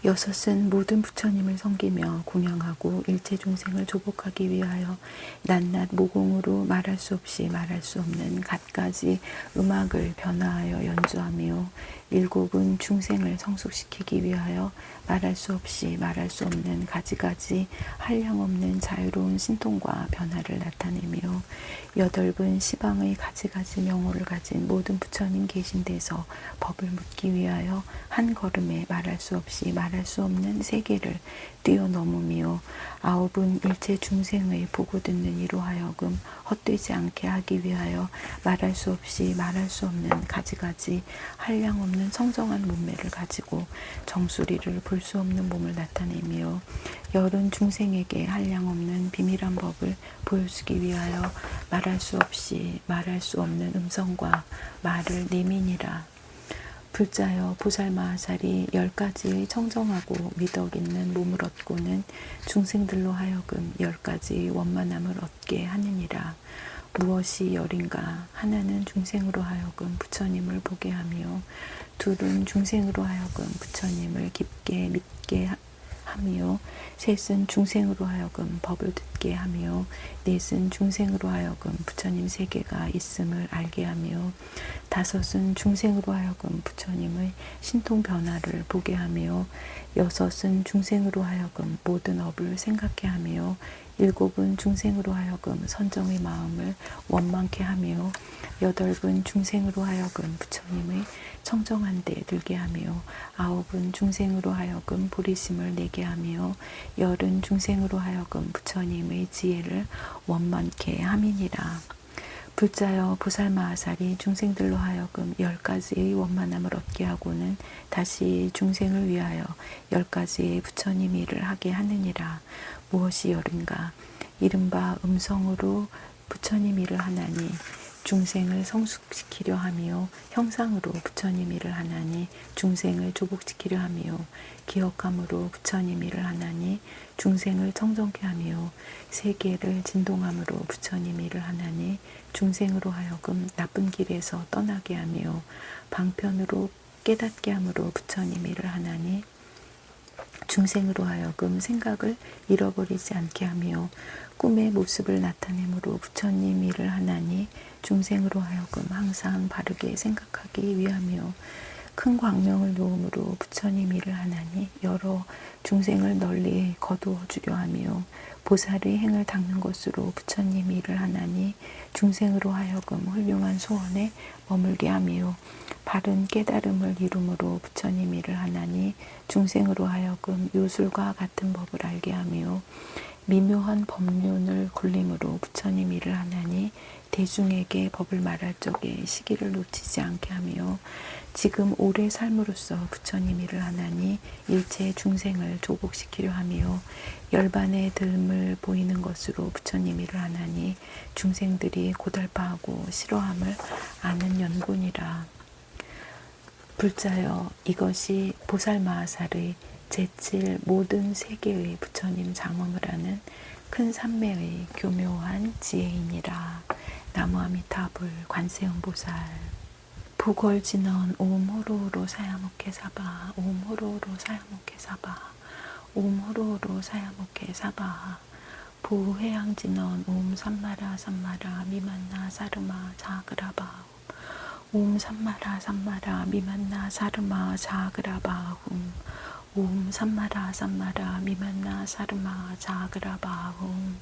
여섯은 모든 부처님을 섬기며供養하고 일체 중생을 조복하기 위하여 낱낱 모공으로 말할 수 없이 말할 수 없는 갖가지 음악을 변화하여 연주하며 일곱은 중생을 성숙시키기 위하여 말할 수 없이 말할 수 없는 가지가지 한량없는 자유로운 신통과 변화를 나타내며 여덟은 시방의 가지가지 명호를 가진 모든 부처님 계신 데서 법을 묻기 위하여 한 걸음에 말할 수 없이 말할 말할 수 없는 세계를 뛰어넘으며 아홉은 일체 중생의 보고 듣는 이로 하여금 헛되지 않게 하기 위하여 말할 수 없이 말할 수 없는 가지가지 한량없는 성정한 몸매를 가지고 정수리를 볼 수 없는 몸을 나타내며 열은 중생에게 한량없는 비밀한 법을 보여주기 위하여 말할 수 없이 말할 수 없는 음성과 말을 내미니라. 불자여 보살마하살이 10가지의 청정하고 미덕 있는 몸을 얻고는 중생들로 하여금 10가지의 원만함을 얻게 하느니라. 무엇이 열인가? 하나는 중생으로 하여금 부처님을 보게 하며, 둘은 중생으로 하여금 부처님을 깊게 믿게 하며, 셋은 중생으로 하여금 법을 듣게 하며, 넷은 중생으로 하여금 부처님 세계가 있음을 알게 하며, 다섯은 중생으로 하여금 부처님의 신통 변화를 보게 하며, 여섯은 중생으로 하여금 모든 업을 생각해 하며, 일곱은 중생으로 하여금 선정의 마음을 원망케 하며, 여덟은 중생으로 하여금 부처님의 청정한 데 들게 하며, 아홉은 중생으로 하여금 보리심을 내게 하며, 열은 중생으로 하여금 부처님의 지혜를 원만케 함이니라. 불자여 보살마하살이 중생들로 하여금 10가지의 원만함을 얻게 하고는 다시 중생을 위하여 10가지의 부처님 일을 하게 하느니라. 무엇이 열인가? 이른바 음성으로 부처님 일을 하나니 중생을 성숙시키려 하며, 형상으로 부처님 일을 하나니 중생을 조복시키려 하며, 기억함으로 부처님 일을 하나니 중생을 청정케 하며, 세계를 진동함으로 부처님 일을 하나니 중생으로 하여금 나쁜 길에서 떠나게 하며, 방편으로 깨닫게 함으로 부처님 일을 하나니 중생으로 하여금 생각을 잃어버리지 않게 하며, 꿈의 모습을 나타내므로 부처님 일을 하나니 중생으로 하여금 항상 바르게 생각하기 위하며, 큰 광명을 놓음으로 부처님 일을 하나니 여러 중생을 널리 거두어 주려 하며, 보살의 행을 닦는 것으로 부처님 일을 하나니 중생으로 하여금 훌륭한 소원에 머물게 하며, 바른 깨달음을 이룸으로 부처님 일을 하나니 중생으로 하여금 요술과 같은 법을 알게 하며, 미묘한 법륜을 굴림으로 부처님 일을 하나니 대중에게 법을 말할 적에 시기를 놓치지 않게 하며, 지금 오래 삶으로써 부처님 일을 하나니 일체 중생을 조복시키려 하며, 열반의 듬을 보이는 것으로 부처님 일을 하나니 중생들이 고달파하고 싫어함을 아는 연곤이라. 불자여 이것이 보살마하살의 제7 모든 세계의 부처님 장엄을 하는 큰 삼매의 교묘한 지혜이니라. 나무아미타불 관세음보살. 부걸진언 옴호로로 사야목해 사바, 옴호로로 사야목해 사바, 옴호로로 사야목해 사바. 부회양진언 옴 삼마라 삼마라 미만나 사르마 자그라바, 옴 삼마라 삼마라 미만나 사르마 자그라바훔, 옴 삼마라 삼마라 미만나 사르마 자그라바훔.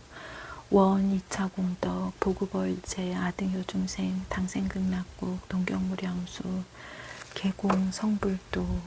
원 2차 공덕 보구벌제 아등효중생 당생극락국 동경무량수 개공 성불도